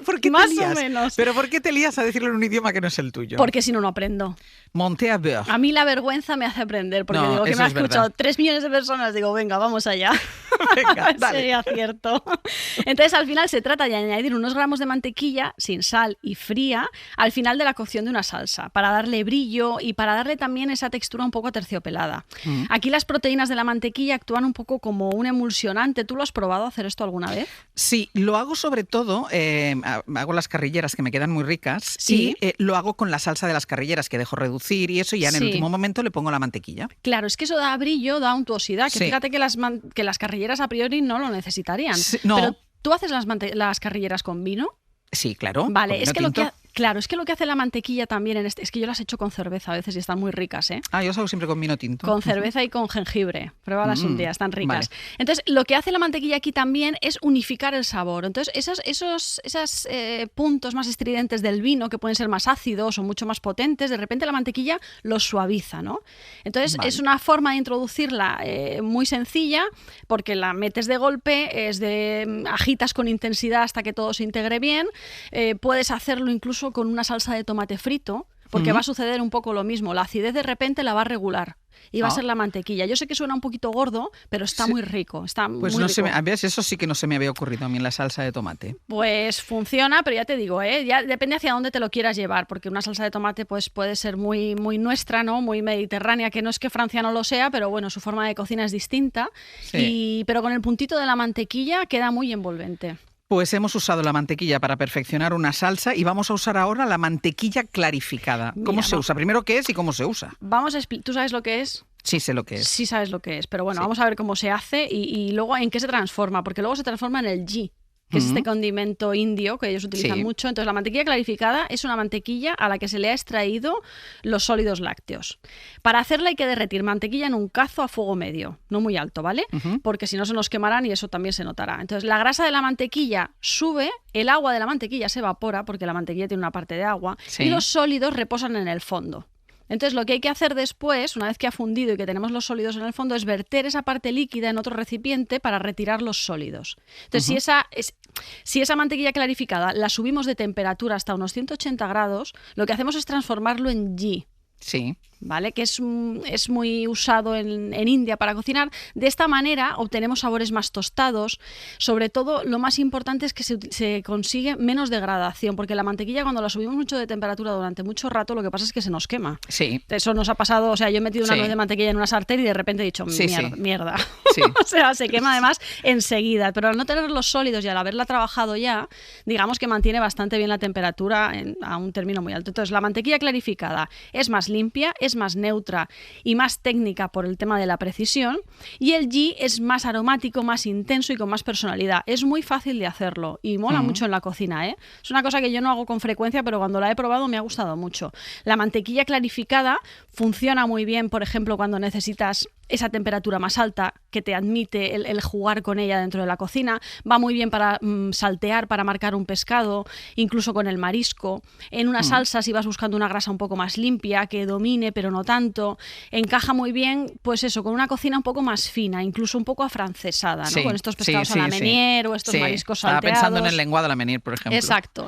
¿Por qué más te lías? O menos. ¿Pero por qué te lías a decirlo en un idioma que no es el tuyo? Porque si no, no aprendo. Monter à beurre. A mí la vergüenza me hace aprender, porque digo que me ha escuchado 3 millones de personas, digo, venga, vamos allá. Venga, dale. Sería cierto. Entonces, al final se trata de añadir unos gramos de mantequilla sin sal y fría al final de la cocción de una salsa, para darle brillo y para darle también esa textura un poco aterciopelada. Aquí las proteínas de la mantequilla actúan un poco como un emulsionante. ¿Tú lo has probado a hacer esto alguna vez? Sí, lo hago sobre todo, hago las carrilleras que me quedan muy ricas y lo hago con la salsa de las carrilleras que dejo reducir y eso, y ya en el último momento le pongo la mantequilla. Claro, es que eso da brillo, da untuosidad, que fíjate que las carrilleras a priori no lo necesitarían. Pero ¿tú haces las carrilleras con vino? Sí, claro. Vale, es que lo que hace la mantequilla también es que yo las he hecho con cerveza a veces y están muy ricas, ¿eh? Yo las hago siempre con vino tinto. Con cerveza y con jengibre. Pruébalas un día, están ricas. Vale. Entonces, lo que hace la mantequilla aquí también es unificar el sabor. Entonces, esos puntos más estridentes del vino, que pueden ser más ácidos o mucho más potentes, de repente la mantequilla los suaviza, ¿no? Entonces, es una forma de introducirla muy sencilla, porque la metes de golpe, agitas con intensidad hasta que todo se integre bien. Puedes hacerlo incluso caso con una salsa de tomate frito, porque va a suceder un poco lo mismo. La acidez de repente la va a regular y va a ser la mantequilla. Yo sé que suena un poquito gordo, pero está muy rico. Está pues muy no rico. ¿ves? Eso sí que no se me había ocurrido a mí en la salsa de tomate. Pues funciona, pero ya te digo, ya depende hacia dónde te lo quieras llevar, porque una salsa de tomate pues puede ser muy, muy nuestra, ¿no? Muy mediterránea, que no es que Francia no lo sea, pero bueno, su forma de cocina es distinta. Pero con el puntito de la mantequilla queda muy envolvente. Pues hemos usado la mantequilla para perfeccionar una salsa y vamos a usar ahora la mantequilla clarificada. ¿Cómo se usa? Primero, ¿qué es y cómo se usa? ¿Tú sabes lo que es? Sí, sé lo que es. Sí sabes lo que es, pero bueno, vamos a ver cómo se hace y luego en qué se transforma, porque luego se transforma en el ghee, que es este condimento indio que ellos utilizan mucho. Entonces, la mantequilla clarificada es una mantequilla a la que se le ha extraído los sólidos lácteos. Para hacerla hay que derretir mantequilla en un cazo a fuego medio, no muy alto, ¿vale? Porque si no se nos quemarán y eso también se notará. Entonces, la grasa de la mantequilla sube, el agua de la mantequilla se evapora, porque la mantequilla tiene una parte de agua, y los sólidos reposan en el fondo. Entonces, lo que hay que hacer después, una vez que ha fundido y que tenemos los sólidos en el fondo, es verter esa parte líquida en otro recipiente para retirar los sólidos. Entonces, si esa mantequilla clarificada la subimos de temperatura hasta unos 180 grados, lo que hacemos es transformarlo en ghee. Sí. ¿Vale? Que es muy usado en India para cocinar. De esta manera obtenemos sabores más tostados. Sobre todo, lo más importante es que se consigue menos degradación, porque la mantequilla, cuando la subimos mucho de temperatura durante mucho rato, lo que pasa es que se nos quema. Sí. Eso nos ha pasado, o sea, yo he metido una nuez de mantequilla en una sartén y de repente he dicho, mierda. Sí. O sea, se quema además enseguida. Pero al no tener los sólidos y al haberla trabajado ya, digamos que mantiene bastante bien la temperatura a un término muy alto. Entonces, la mantequilla clarificada es más limpia, es más neutra y más técnica por el tema de la precisión, y el ghee es más aromático, más intenso y con más personalidad. Es muy fácil de hacerlo y mola mucho en la cocina, ¿eh? Es una cosa que yo no hago con frecuencia, pero cuando la he probado me ha gustado mucho. La mantequilla clarificada funciona muy bien, por ejemplo, cuando necesitas esa temperatura más alta que te admite el jugar con ella dentro de la cocina. Va muy bien para saltear, para marcar un pescado, incluso con el marisco. En una salsa, si vas buscando una grasa un poco más limpia, que domine pero no tanto, encaja muy bien, pues eso, con una cocina un poco más fina, incluso un poco afrancesada, ¿no? Con estos pescados a la Meunier o estos mariscos salteados. Estaba pensando en el lenguado a la Meunier, por ejemplo. Exacto.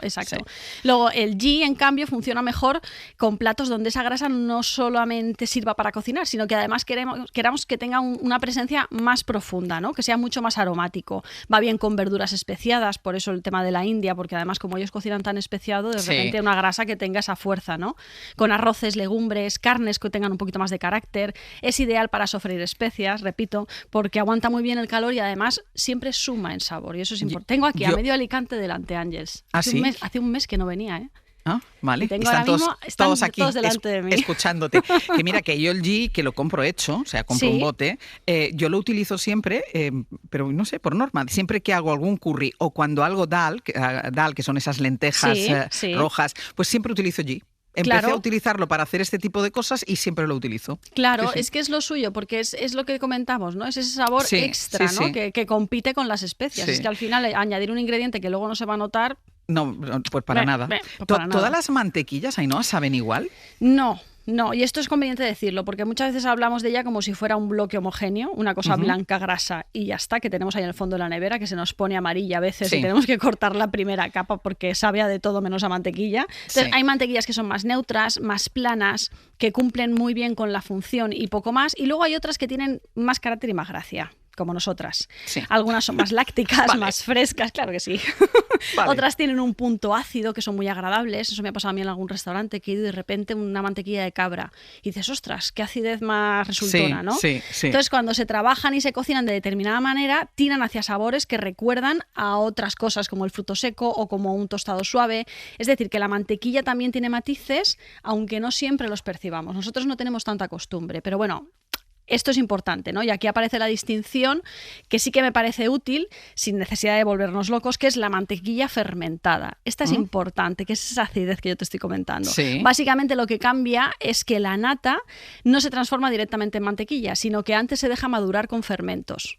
Luego, el ghee, en cambio, funciona mejor con platos donde esa grasa no solamente sirva para cocinar, sino que además queramos que tenga una presencia más profunda, ¿no? Que sea mucho más aromático. Va bien con verduras especiadas, por eso el tema de la India, porque además como ellos cocinan tan especiado, de repente una grasa que tenga esa fuerza, ¿no? Con arroces, legumbres, carnes que tengan un poquito más de carácter. Es ideal para sofreír especias, repito, porque aguanta muy bien el calor y además siempre suma en sabor, y eso es importante. Tengo aquí a medio Alicante delante, Ángels. Hace un mes que no venía, ¿eh? Ah, vale. Están todos aquí delante de mí, escuchándote. Que mira, que yo el ghee, que lo compro hecho, o sea, compro un bote, yo lo utilizo siempre, pero no sé, por norma. Siempre que hago algún curry o cuando hago dal, que son esas lentejas rojas, pues siempre utilizo ghee. Empecé a utilizarlo para hacer este tipo de cosas y siempre lo utilizo. Claro, es que es lo suyo, porque es lo que comentamos, ¿no? Es ese sabor extra, ¿no? Que compite con las especias. Es que al final añadir un ingrediente que luego no se va a notar. No, pues para nada. ¿Todas las mantequillas, Ainhoa, saben igual? No, y esto es conveniente decirlo, porque muchas veces hablamos de ella como si fuera un bloque homogéneo, una cosa blanca, grasa, y ya está, que tenemos ahí en el fondo de la nevera, que se nos pone amarilla a veces y tenemos que cortar la primera capa porque sabe a de todo menos a mantequilla. Entonces, hay mantequillas que son más neutras, más planas, que cumplen muy bien con la función y poco más, y luego hay otras que tienen más carácter y más gracia, como nosotras. Algunas son más lácticas, más frescas, claro que sí. Otras tienen un punto ácido que son muy agradables. Eso me ha pasado a mí en algún restaurante, que he ido y de repente una mantequilla de cabra y dices, ostras, qué acidez más resultona, ¿no? Entonces, cuando se trabajan y se cocinan de determinada manera, tiran hacia sabores que recuerdan a otras cosas, como el fruto seco o como un tostado suave. Es decir, que la mantequilla también tiene matices, aunque no siempre los percibamos. Nosotros no tenemos tanta costumbre, pero bueno, esto es importante, ¿no? Y aquí aparece la distinción que sí que me parece útil, sin necesidad de volvernos locos, que es la mantequilla fermentada. Esta es importante, que es esa acidez que yo te estoy comentando. Básicamente lo que cambia es que la nata no se transforma directamente en mantequilla, sino que antes se deja madurar con fermentos.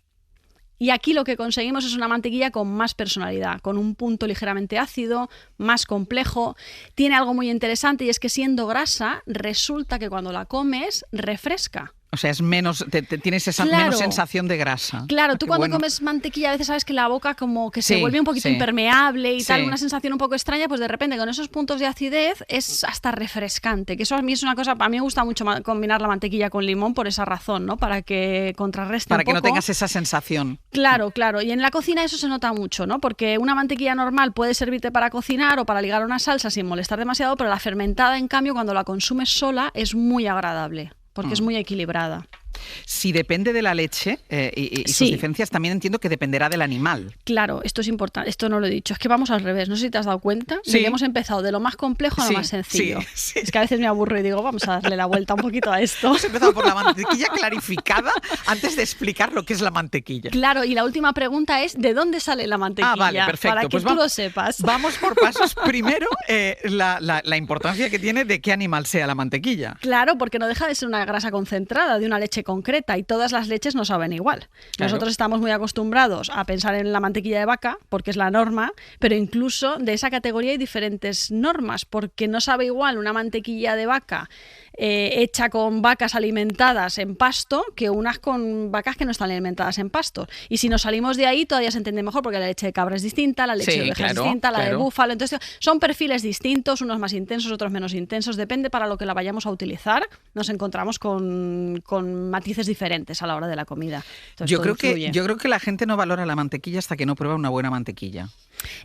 Y aquí lo que conseguimos es una mantequilla con más personalidad, con un punto ligeramente ácido, más complejo. Tiene algo muy interesante, y es que siendo grasa, resulta que cuando la comes refresca. O sea, es menos, tienes esa menos sensación de grasa. Claro, tú cuando comes mantequilla a veces sabes que la boca como que se vuelve un poquito impermeable y tal, una sensación un poco extraña, pues de repente con esos puntos de acidez es hasta refrescante, que eso a mí es una cosa, a mí me gusta mucho combinar la mantequilla con limón por esa razón, ¿no? Para que contrarreste un poco. Para que no tengas esa sensación. Claro, claro. Y en la cocina eso se nota mucho, ¿no? Porque una mantequilla normal puede servirte para cocinar o para ligar una salsa sin molestar demasiado, pero la fermentada, en cambio, cuando la consumes sola es muy agradable. Porque es muy equilibrada. Si depende de la leche y sus diferencias, también entiendo que dependerá del animal. Claro, esto es importante, esto no lo he dicho, es que vamos al revés, no sé si te has dado cuenta, de que hemos empezado de lo más complejo a lo más sencillo. Es que a veces me aburro y digo, vamos a darle la vuelta un poquito a esto. Hemos empezado por la mantequilla clarificada antes de explicar lo que es la mantequilla. Claro, y la última pregunta es, ¿de dónde sale la mantequilla? Vale, perfecto. Para que tú lo sepas. Vamos por pasos. Primero, la importancia que tiene de qué animal sea la mantequilla. Claro, porque no deja de ser una grasa concentrada de una leche concreta y todas las leches no saben igual. Claro. Nosotros estamos muy acostumbrados a pensar en la mantequilla de vaca porque es la norma, pero incluso de esa categoría hay diferentes normas porque no sabe igual una mantequilla de vaca hecha con vacas alimentadas en pasto que unas con vacas que no están alimentadas en pasto. Y si nos salimos de ahí todavía se entiende mejor porque la leche de cabra es distinta, la leche de oveja es distinta, la de búfalo. Entonces son perfiles distintos, unos más intensos, otros menos intensos. Depende para lo que la vayamos a utilizar. Nos encontramos con matices diferentes a la hora de la comida. Entonces, yo creo que la gente no valora la mantequilla hasta que no prueba una buena mantequilla.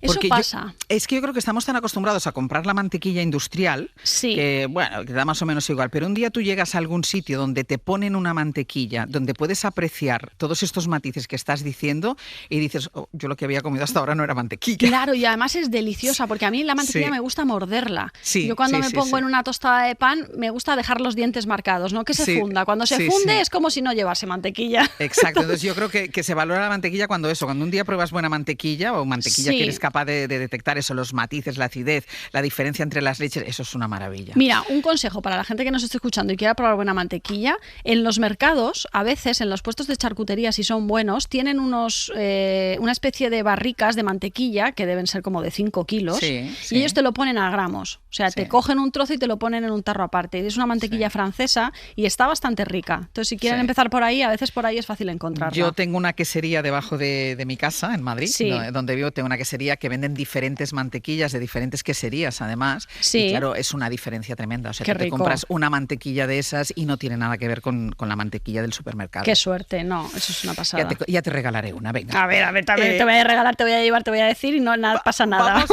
Eso pasa. Es que yo creo que estamos tan acostumbrados a comprar la mantequilla industrial que, bueno, que da más o menos igual. Pero un día tú llegas a algún sitio donde te ponen una mantequilla, donde puedes apreciar todos estos matices que estás diciendo y dices, yo lo que había comido hasta ahora no era mantequilla. Claro, y además es deliciosa porque a mí la mantequilla me gusta morderla. Yo cuando me pongo en una tostada de pan me gusta dejar los dientes marcados, no que se funda. Cuando se funde es como si no llevase mantequilla. Exacto, entonces yo creo que se valora la mantequilla cuando un día pruebas buena mantequilla o mantequilla que eres capaz de detectar eso, los matices, la acidez, la diferencia entre las leches, eso es una maravilla. Mira, un consejo para la gente que nos esté escuchando y quiera probar buena mantequilla, en los mercados, a veces en los puestos de charcutería, si son buenos, tienen una especie de barricas de mantequilla que deben ser como de 5 kilos y ellos te lo ponen a gramos, o sea, te cogen un trozo y te lo ponen en un tarro aparte. Es una mantequilla francesa y está bastante rica, entonces si quieren empezar por ahí, a veces por ahí es fácil encontrarla. Yo tengo una quesería debajo de mi casa en Madrid, donde vivo, tengo una quesería que venden diferentes mantequillas de diferentes queserías además y claro, es una diferencia tremenda, o sea, te compras una mantequilla de esas y no tiene nada que ver con la mantequilla del supermercado. Qué suerte, no, eso es una pasada. Ya te regalaré una, venga. A ver, te voy a regalar, te voy a llevar, te voy a decir y no pasa nada.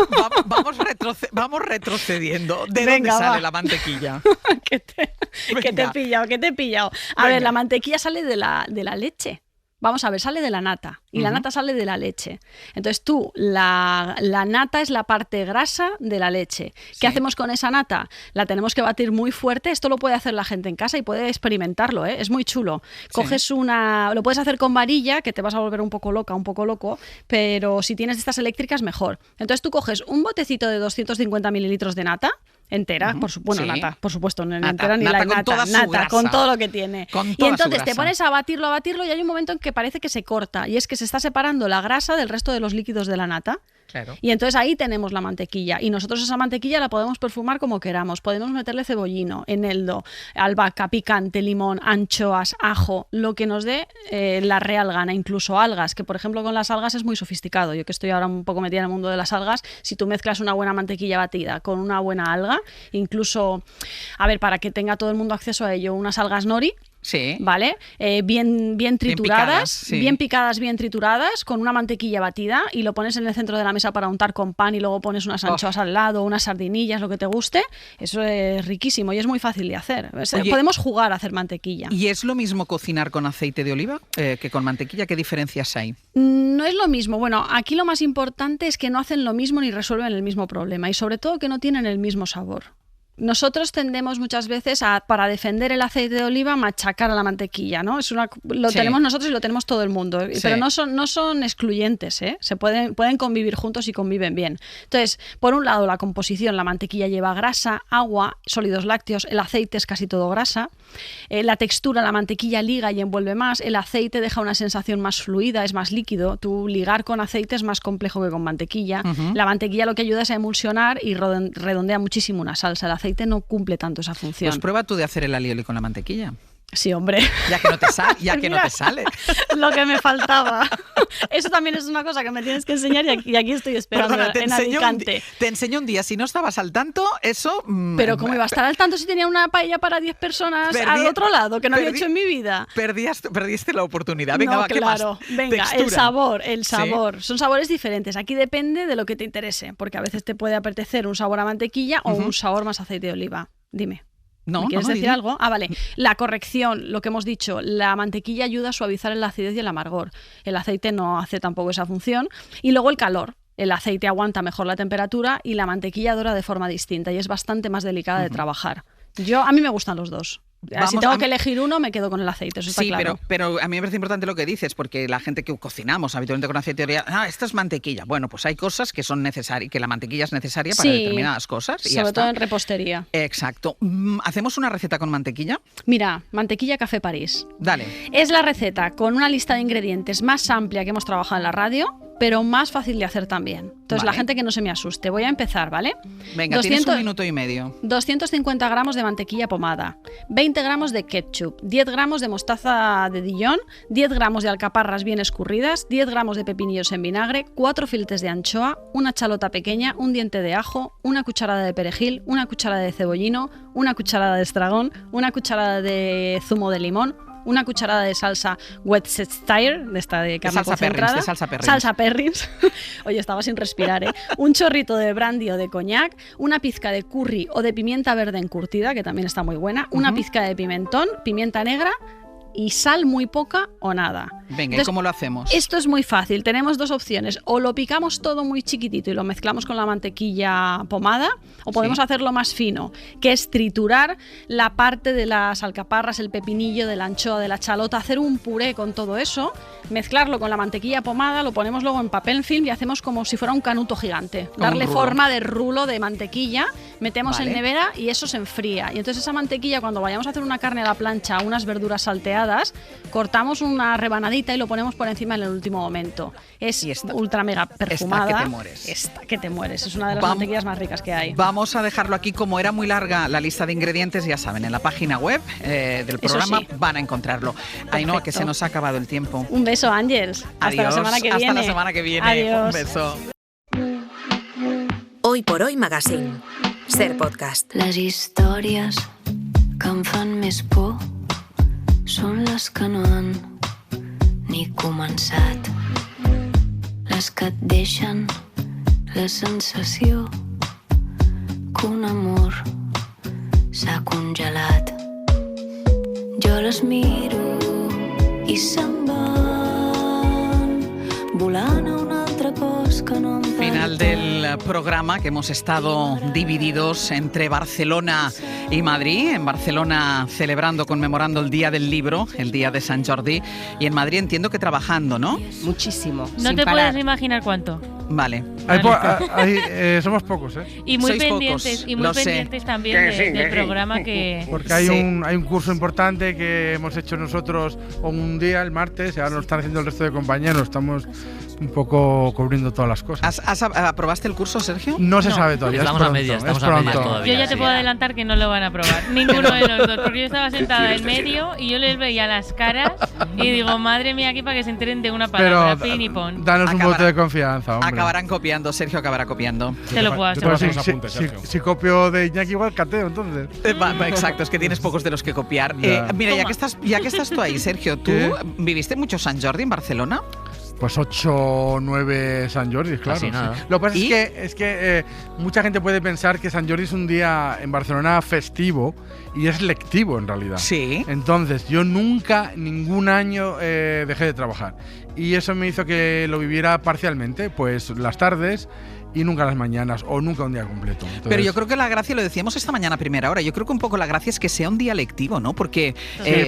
Vamos retrocediendo. ¿De dónde sale la mantequilla? que te he pillado. A ver, la mantequilla sale de la leche. Vamos a ver, sale de la nata y la nata sale de la leche. Entonces la nata es la parte grasa de la leche. ¿Qué hacemos con esa nata? La tenemos que batir muy fuerte. Esto lo puede hacer la gente en casa y puede experimentarlo, ¿eh? Es muy chulo. Coges lo puedes hacer con varilla, que te vas a volver un poco loco, pero si tienes estas eléctricas mejor. Entonces tú coges un botecito de 250 mililitros de nata, entera, nata, por supuesto, no entera ni la nata, con todo lo que tiene. Y entonces te pones a batirlo y hay un momento en que parece que se corta y es que se está separando la grasa del resto de los líquidos de la nata. Claro. Y entonces ahí tenemos la mantequilla y nosotros esa mantequilla la podemos perfumar como queramos, podemos meterle cebollino, eneldo, albahaca, picante, limón, anchoas, ajo, lo que nos dé la real gana, incluso algas, que por ejemplo con las algas es muy sofisticado. Yo que estoy ahora un poco metida en el mundo de las algas, si tú mezclas una buena mantequilla batida con una buena alga, incluso, a ver, para que tenga todo el mundo acceso a ello, unas algas nori, ¿vale? Bien trituradas, bien picadas, bien trituradas, con una mantequilla batida y lo pones en el centro de la mesa para untar con pan y luego pones unas anchoas al lado, unas sardinillas, lo que te guste. Eso es riquísimo y es muy fácil de hacer. Oye, podemos jugar a hacer mantequilla. ¿Y es lo mismo cocinar con aceite de oliva que con mantequilla? ¿Qué diferencias hay? No es lo mismo. Bueno, aquí lo más importante es que no hacen lo mismo ni resuelven el mismo problema y sobre todo que no tienen el mismo sabor. Nosotros tendemos muchas veces para defender el aceite de oliva, machacar a la mantequilla, ¿no? Lo tenemos nosotros y lo tenemos todo el mundo, pero no son excluyentes, ¿eh? Pueden convivir juntos y conviven bien. Entonces, por un lado, la composición, la mantequilla lleva grasa, agua, sólidos lácteos, el aceite es casi todo grasa, la textura, la mantequilla liga y envuelve más, el aceite deja una sensación más fluida, es más líquido, tú ligar con aceite es más complejo que con mantequilla, la mantequilla lo que ayuda es a emulsionar y redondea muchísimo una salsa, el aceite no cumple tanto esa función. Pues prueba tú de hacer el alioli con la mantequilla. Sí, hombre. Ya que no te sale. Lo que me faltaba. Eso también es una cosa que me tienes que enseñar y aquí estoy esperando. Perdona, en Alicante. Te enseño un día. Si no estabas al tanto, eso... Pero ¿cómo iba a estar al tanto si tenía una paella para 10 personas al otro lado, que no había hecho en mi vida? Perdiste la oportunidad. Venga, no, va, ¿qué claro. más? Venga, Textura. el sabor. ¿Sí? Son sabores diferentes. Aquí depende de lo que te interese, porque a veces te puede apetecer un sabor a mantequilla o un sabor más aceite de oliva. Dime. ¿Me quieres decir algo? Ah, vale. La corrección, lo que hemos dicho, la mantequilla ayuda a suavizar la acidez y el amargor. El aceite no hace tampoco esa función. Y luego el calor. El aceite aguanta mejor la temperatura y la mantequilla dora de forma distinta y es bastante más delicada de trabajar. A mí me gustan los dos. Si tengo que elegir uno, me quedo con el aceite, eso está claro. Pero a mí me parece importante lo que dices, porque la gente que cocinamos habitualmente con aceite diría, esto es mantequilla. Bueno, pues hay cosas que son necesarias, que la mantequilla es necesaria para determinadas cosas. Y sobre todo en repostería. Exacto. ¿Hacemos una receta con mantequilla? Mira, mantequilla Café París. Dale. Es la receta con una lista de ingredientes más amplia que hemos trabajado en la radio, pero más fácil de hacer también. Entonces, la gente que no se me asuste. Voy a empezar, ¿vale? Venga, tienes 1 minuto y medio. 250 gramos de mantequilla pomada, 20 gramos de ketchup, 10 gramos de mostaza de Dijon, 10 gramos de alcaparras bien escurridas, 10 gramos de pepinillos en vinagre, 4 filetes de anchoa, una chalota pequeña, un diente de ajo, una cucharada de perejil, una cucharada de cebollino, una cucharada de estragón, una cucharada de zumo de limón, una cucharada de salsa Worcestershire, de esta de carne concentrada. Salsa Perrins. Oye, estaba sin respirar, ¿eh? Un chorrito de brandy o de coñac, una pizca de curry o de pimienta verde encurtida, que también está muy buena, una pizca de pimentón, pimienta negra y sal muy poca o nada. Venga, entonces, ¿y cómo lo hacemos? Esto es muy fácil. Tenemos dos opciones. O lo picamos todo muy chiquitito y lo mezclamos con la mantequilla pomada, o podemos hacerlo más fino, que es triturar la parte de las alcaparras, el pepinillo, de la anchoa, de la chalota, hacer un puré con todo eso, mezclarlo con la mantequilla pomada, lo ponemos luego en papel film y hacemos como si fuera un canuto gigante. Darle forma de rulo de mantequilla, metemos en nevera y eso se enfría. Y entonces esa mantequilla, cuando vayamos a hacer una carne a la plancha, unas verduras salteadas, cortamos una rebanadita y lo ponemos por encima en el último momento. Es ultra mega perfumada. Esta que te mueres. Esta que te mueres. Es una de las mantequillas más ricas que hay. Vamos a dejarlo aquí. Como era muy larga la lista de ingredientes, ya saben, en la página web del programa van a encontrarlo. Ainhoa, que se nos ha acabado el tiempo. Un beso, Ángels. Hasta la semana que viene. Hasta la semana que viene. Adiós. Un beso. Hoy por Hoy Magazine. Ser podcast. Les històries que em fan més por són les que no han ni començat, les que et deixen la sensació que un amor s'ha congelat. Jo les miro i se'n van volant a un altre cos que no em Final del programa, que hemos estado divididos entre Barcelona y Madrid. En Barcelona celebrando, conmemorando el Día del Libro, el Día de Sant Jordi, y en Madrid entiendo que trabajando, ¿no? Muchísimo. No te puedes imaginar cuánto. Vale. Somos pocos, ¿eh? Y muy Sois pendientes, pocos, y muy pendientes también del programa que... Porque hay un curso importante que hemos hecho nosotros un día, el martes, y ahora lo están haciendo el resto de compañeros. Estamos un poco cubriendo todas las cosas. ¿Aprobaste el curso, Sergio? No se sabe todavía. Estamos a medias todavía. Yo ya te puedo adelantar que no lo van a aprobar, ninguno de los dos, porque yo estaba sentada en medio y yo les veía las caras y digo, madre mía, aquí para que se enteren de una palabra, pin y pon. Danos un voto de confianza, hombre. Acabarán copiando, Sergio acabará copiando. Te lo puedo asegurar. Si copio de Iñaki, igual cateo, entonces. Exacto, es que tienes pocos de los que copiar. Mira, ya que estás tú ahí, Sergio, ¿tú viviste mucho Sant Jordi en Barcelona? Pues 8 o 9 Sant Jordis, claro. Casi nada. Lo que pasa es que mucha gente puede pensar que Sant Jordi es un día en Barcelona festivo y es lectivo en realidad. Sí. Entonces, yo nunca, ningún año dejé de trabajar. Y eso me hizo que lo viviera parcialmente, pues las tardes y nunca las mañanas o nunca un día completo. Entonces, pero yo creo que la gracia, lo decíamos esta mañana a primera hora, yo creo que un poco la gracia es que sea un día lectivo, ¿no? Porque,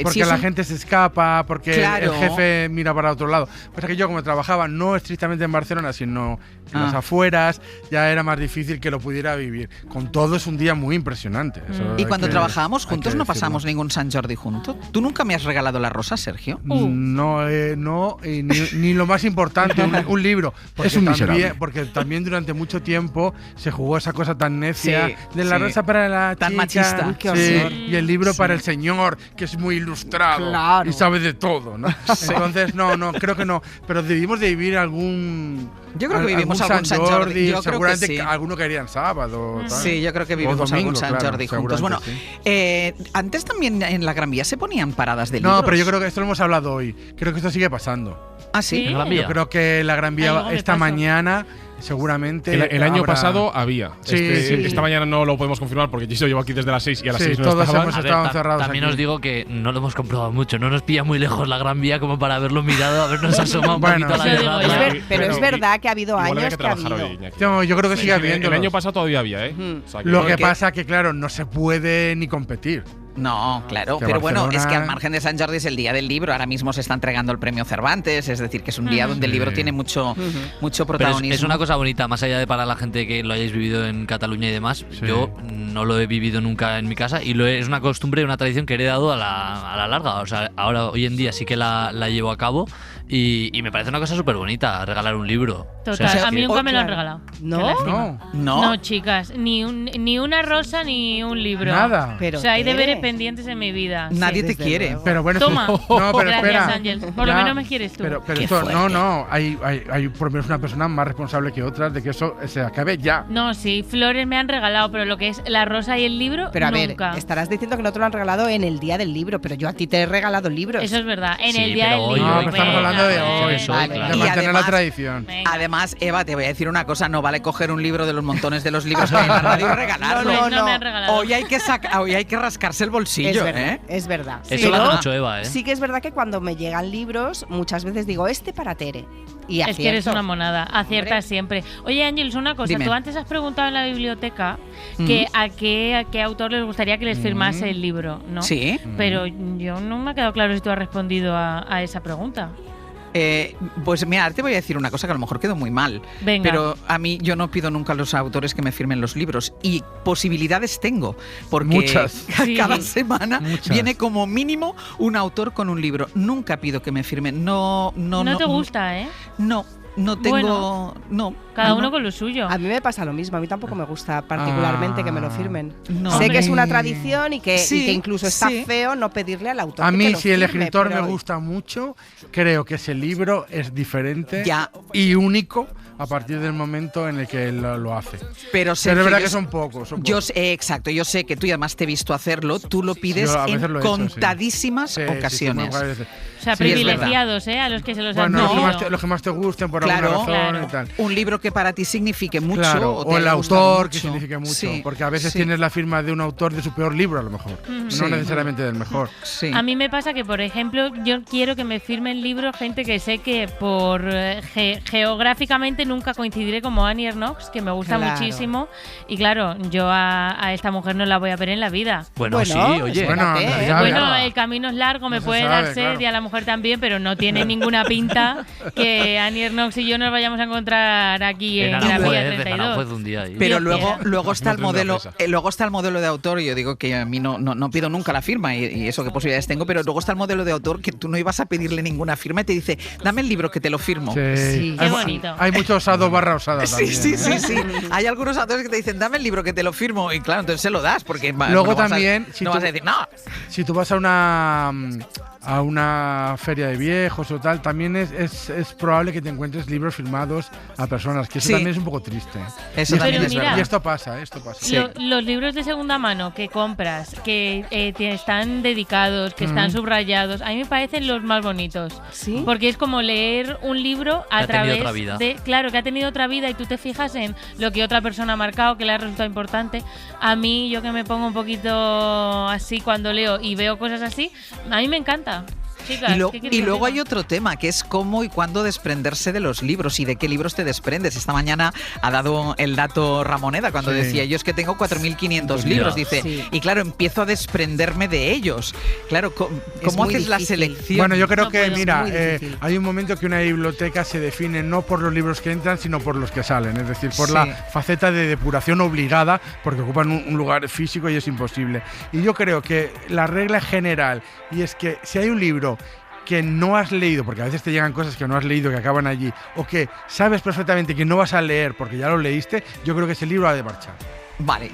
porque la gente se escapa, porque claro, el jefe mira para otro lado. Pues es que yo, como trabajaba no estrictamente en Barcelona, sino en las afueras, ya era más difícil que lo pudiera vivir. Con todo es un día muy impresionante. Y cuando trabajábamos juntos no pasamos ningún Sant Jordi juntos. ¿Tú nunca me has regalado la rosa, Sergio? No, ni ni lo más importante, un libro. Es un miserable. Porque también durante mucho tiempo se jugó esa cosa tan necia de la rosa para la tan chica, machista. Uy, qué horror. Y el libro para el señor, que es muy ilustrado y sabe de todo, ¿no? Entonces, no, creo que no. Pero debimos de vivir algún... Yo creo que vivimos algún San Jordi. Yo seguramente creo que sí. Alguno quería en sábado. Tal. Sí, yo creo que vivimos algún San Jordi juntos. Bueno, antes también en la Gran Vía se ponían paradas de libros. No, pero yo creo que esto lo hemos hablado hoy. Creo que esto sigue pasando. ¿Ah, sí? Yo creo que la Gran Vía esta mañana seguramente. El año pasado había. Sí. Esta mañana no lo podemos confirmar porque yo llevo aquí desde las 6 y a las 6 no todos estaban. hemos estado encerrados. También aquí. os digo que no lo hemos comprobado mucho. No nos pilla muy lejos la Gran Vía como para haberlo mirado, habernos asomado un poquito a la verdad. Pero es verdad que ha habido años que ha habido. No, yo creo que sigue habiendo. El año pasado todavía había, ¿eh? O sea, lo que pasa que, claro, no se puede ni competir. No, claro, que pero Barcelona... bueno, es que al margen de San Jordi es el día del libro. Ahora mismo se está entregando el premio Cervantes, es decir, que es un día donde el libro tiene mucho protagonismo. Pero es una cosa bonita, más allá de para la gente que lo hayáis vivido en Cataluña y demás. Yo no lo he vivido nunca en mi casa y es una costumbre y una tradición que he heredado a la larga. O sea, ahora hoy en día sí que la llevo a cabo y me parece una cosa súper bonita regalar un libro. Total, o sea, a mí nunca me lo han regalado. No, chicas, ni una rosa ni un libro. Nada. O sea, hay deberes pendientes en mi vida. Nadie te quiere. Luego. Pero bueno, toma. No, pero gracias, espera. Ángel. Por lo menos me quieres tú. Pero esto, no. Hay por lo menos una persona más responsable que otras de que eso se acabe ya. No, sí, flores me han regalado, pero lo que es la rosa y el libro, pero a nunca. ver, estarás diciendo que no te lo han regalado en el día del libro, pero yo a ti te he regalado libros. Eso es verdad, en el día del libro. No, pero estamos hablando de hoy, de mantener la tradición. Además, Eva, te voy a decir una cosa, no vale coger un libro de los montones de los libros que hay en la radio y regalarlo. No me han regalado. Hoy hay que rascarse el bolsillo, es verdad. Eso lo hace mucho Eva, ¿eh? Sí que es verdad que cuando me llegan libros, muchas veces digo, para Tere. Y es que eres una monada, aciertas siempre. Oye, Ángeles, una cosa, tú antes has preguntado en la biblioteca que a qué autor les gustaría que les firmase el libro, ¿no? Sí. Pero yo no me ha quedado claro si tú has respondido a esa pregunta. Pues mira, te voy a decir una cosa que a lo mejor quedó muy mal. Venga. Pero a mí yo no pido nunca a los autores que me firmen los libros. Y posibilidades tengo. Porque muchas. Cada semana viene como mínimo un autor con un libro. Nunca pido que me firmen. No te gusta, ¿eh? No tengo. Bueno, cada uno con lo suyo. A mí me pasa lo mismo. A mí tampoco me gusta particularmente que me lo firmen. No. Sé que es una tradición y que incluso está sí. feo no pedirle al autor. A mí, que si el firme, escritor pero... me gusta mucho, creo que ese libro es diferente y único a partir del momento en el que él lo hace. Pero es verdad que son pocos. Yo exacto, yo sé que tú y además te he visto hacerlo, tú lo pides en contadísimas ocasiones. O sea, privilegiados, a los que se los han pedido. Los que más te gusten por alguna razón y tal. Un libro que para ti signifique mucho. Claro, o el autor que signifique mucho. Sí, porque a veces tienes la firma de un autor de su peor libro, a lo mejor. No necesariamente del mejor. Sí. A mí me pasa que, por ejemplo, yo quiero que me firmen libros gente que sé que por geográficamente nunca coincidiré, como Annie Ernaux, que me gusta muchísimo. Y claro, yo a esta mujer no la voy a ver en la vida. Bueno, sí, oye. Bueno, el camino es largo, me puede dar sed y a la mujer también, pero no tiene ninguna pinta que Annie Ernaux y yo nos vayamos a encontrar aquí en la Vía 32. Pero luego está el modelo, de autor, y yo digo que a mí no pido nunca la firma y eso qué posibilidades tengo, pero luego está el modelo de autor que tú no ibas a pedirle ninguna firma y te dice, dame el libro que te lo firmo. Sí, qué bonito. Hay mucho osado barra osada también. Sí. Hay algunos autores que te dicen, dame el libro que te lo firmo, y claro, entonces se lo das, porque luego también no vas a decir, no. Si tú vas a una feria de viejos o tal, también es probable que te encuentres libros firmados a personas, que eso también es un poco triste. Eso también es verdad. Y esto pasa. Los libros de segunda mano que compras, que están dedicados, que están subrayados, a mí me parecen los más bonitos. ¿Sí? Porque es como leer un libro a través de... Claro, que ha tenido otra vida y tú te fijas en lo que otra persona ha marcado, que le ha resultado importante. A mí, yo que me pongo un poquito así cuando leo y veo cosas así, a mí me encanta. Chicas, y luego hay otro tema, que es cómo y cuándo desprenderse de los libros y de qué libros te desprendes. Esta mañana ha dado el dato Ramoneda cuando decía, yo es que tengo 4.500 libros, dice, y claro, empiezo a desprenderme de ellos. Claro, ¿cómo haces la selección? Bueno, yo creo que, mira, hay un momento que una biblioteca se define no por los libros que entran, sino por los que salen, es decir, por la faceta de depuración obligada, porque ocupan un lugar físico y es imposible. Y yo creo que la regla general, y es que si hay un libro que no has leído, porque a veces te llegan cosas que no has leído, que acaban allí, o que sabes perfectamente que no vas a leer porque ya lo leíste, yo creo que ese libro ha de marchar. Vale,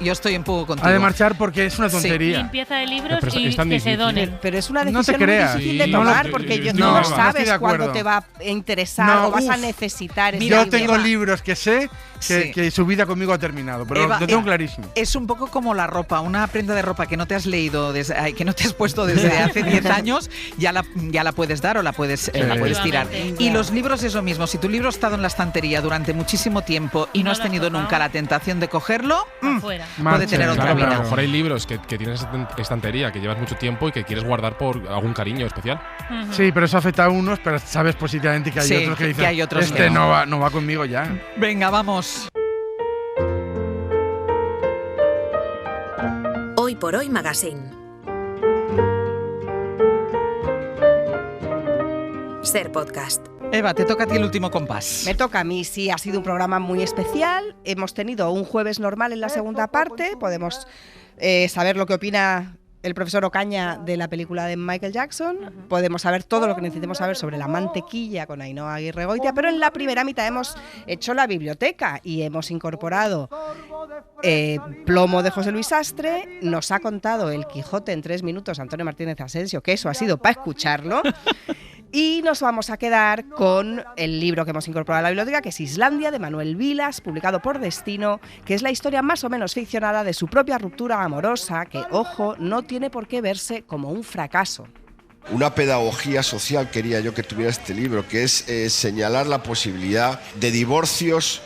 yo estoy un poco contigo. Ha de marchar porque es una tontería. Limpieza de libros y que se donen. Pero es una No te decisión muy creas. difícil de Sí. tomar No, porque no, tú no no sabes estoy de cuándo acuerdo. te va a interesar No, o vas a uf. necesitar ese Yo libro. tengo libros que sé que su vida conmigo ha terminado, pero Eva, lo tengo clarísimo. Es un poco como la ropa, una prenda de ropa que no te has leído, que no te has puesto desde hace 10 años, ya la puedes dar o la puedes tirar. Y los libros es lo mismo. Si tu libro ha estado en la estantería durante muchísimo tiempo y no has tenido nunca la tentación de cogerlo, puede tener otra vida. A lo mejor hay libros que tienes en estantería, que llevas mucho tiempo y que quieres guardar por algún cariño especial. Sí, pero eso afecta a unos, pero sabes positivamente que hay otros que dicen, este no va conmigo ya. Venga, vamos. Hoy por Hoy Magazine. Ser podcast. Eva, te toca a ti el último compás. Me toca a mí, sí, ha sido un programa muy especial. Hemos tenido un jueves normal en la segunda parte. Podemos saber lo que opina el profesor Ocaña de la película de Michael Jackson. Podemos saber todo lo que necesitemos saber sobre la mantequilla con Ainhoa Aguirregoitia. Pero en la primera mitad hemos hecho la biblioteca y hemos incorporado Plomo de José Luis Sastre. Nos ha contado El Quijote en 3 minutos Antonio Martínez Asensio, que eso ha sido para escucharlo. Y nos vamos a quedar con el libro que hemos incorporado a la biblioteca, que es Islandia, de Manuel Vilas, publicado por Destino, que es la historia más o menos ficcionada de su propia ruptura amorosa, que, ojo, no tiene por qué verse como un fracaso. Una pedagogía social quería yo que tuviera este libro, que es señalar la posibilidad de divorcios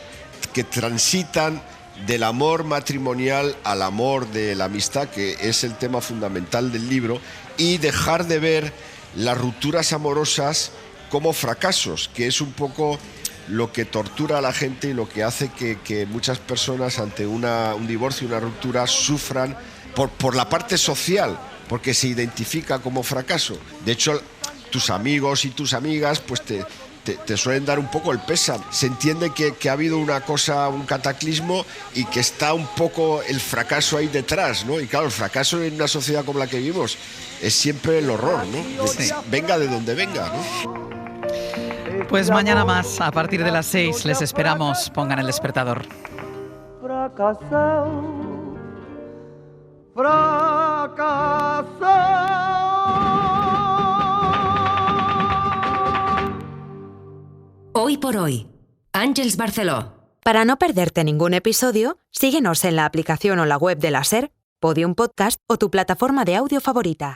que transitan del amor matrimonial al amor de la amistad, que es el tema fundamental del libro, y dejar de ver las rupturas amorosas como fracasos, que es un poco lo que tortura a la gente y lo que hace que muchas personas ante un divorcio, una ruptura, sufran por la parte social, porque se identifica como fracaso. De hecho, tus amigos y tus amigas pues te suelen dar un poco el pésame. Se entiende que ha habido una cosa, un cataclismo, y que está un poco el fracaso ahí detrás, ¿no? Y claro, el fracaso en una sociedad como la que vivimos es siempre el horror, ¿no? Sí. Venga de donde venga, ¿no? Pues mañana más, a partir de las 6, les esperamos. Pongan el despertador. Hoy por Hoy. Àngels Barceló. Para no perderte ningún episodio, síguenos en la aplicación o la web de la SER, Podium Podcast o tu plataforma de audio favorita.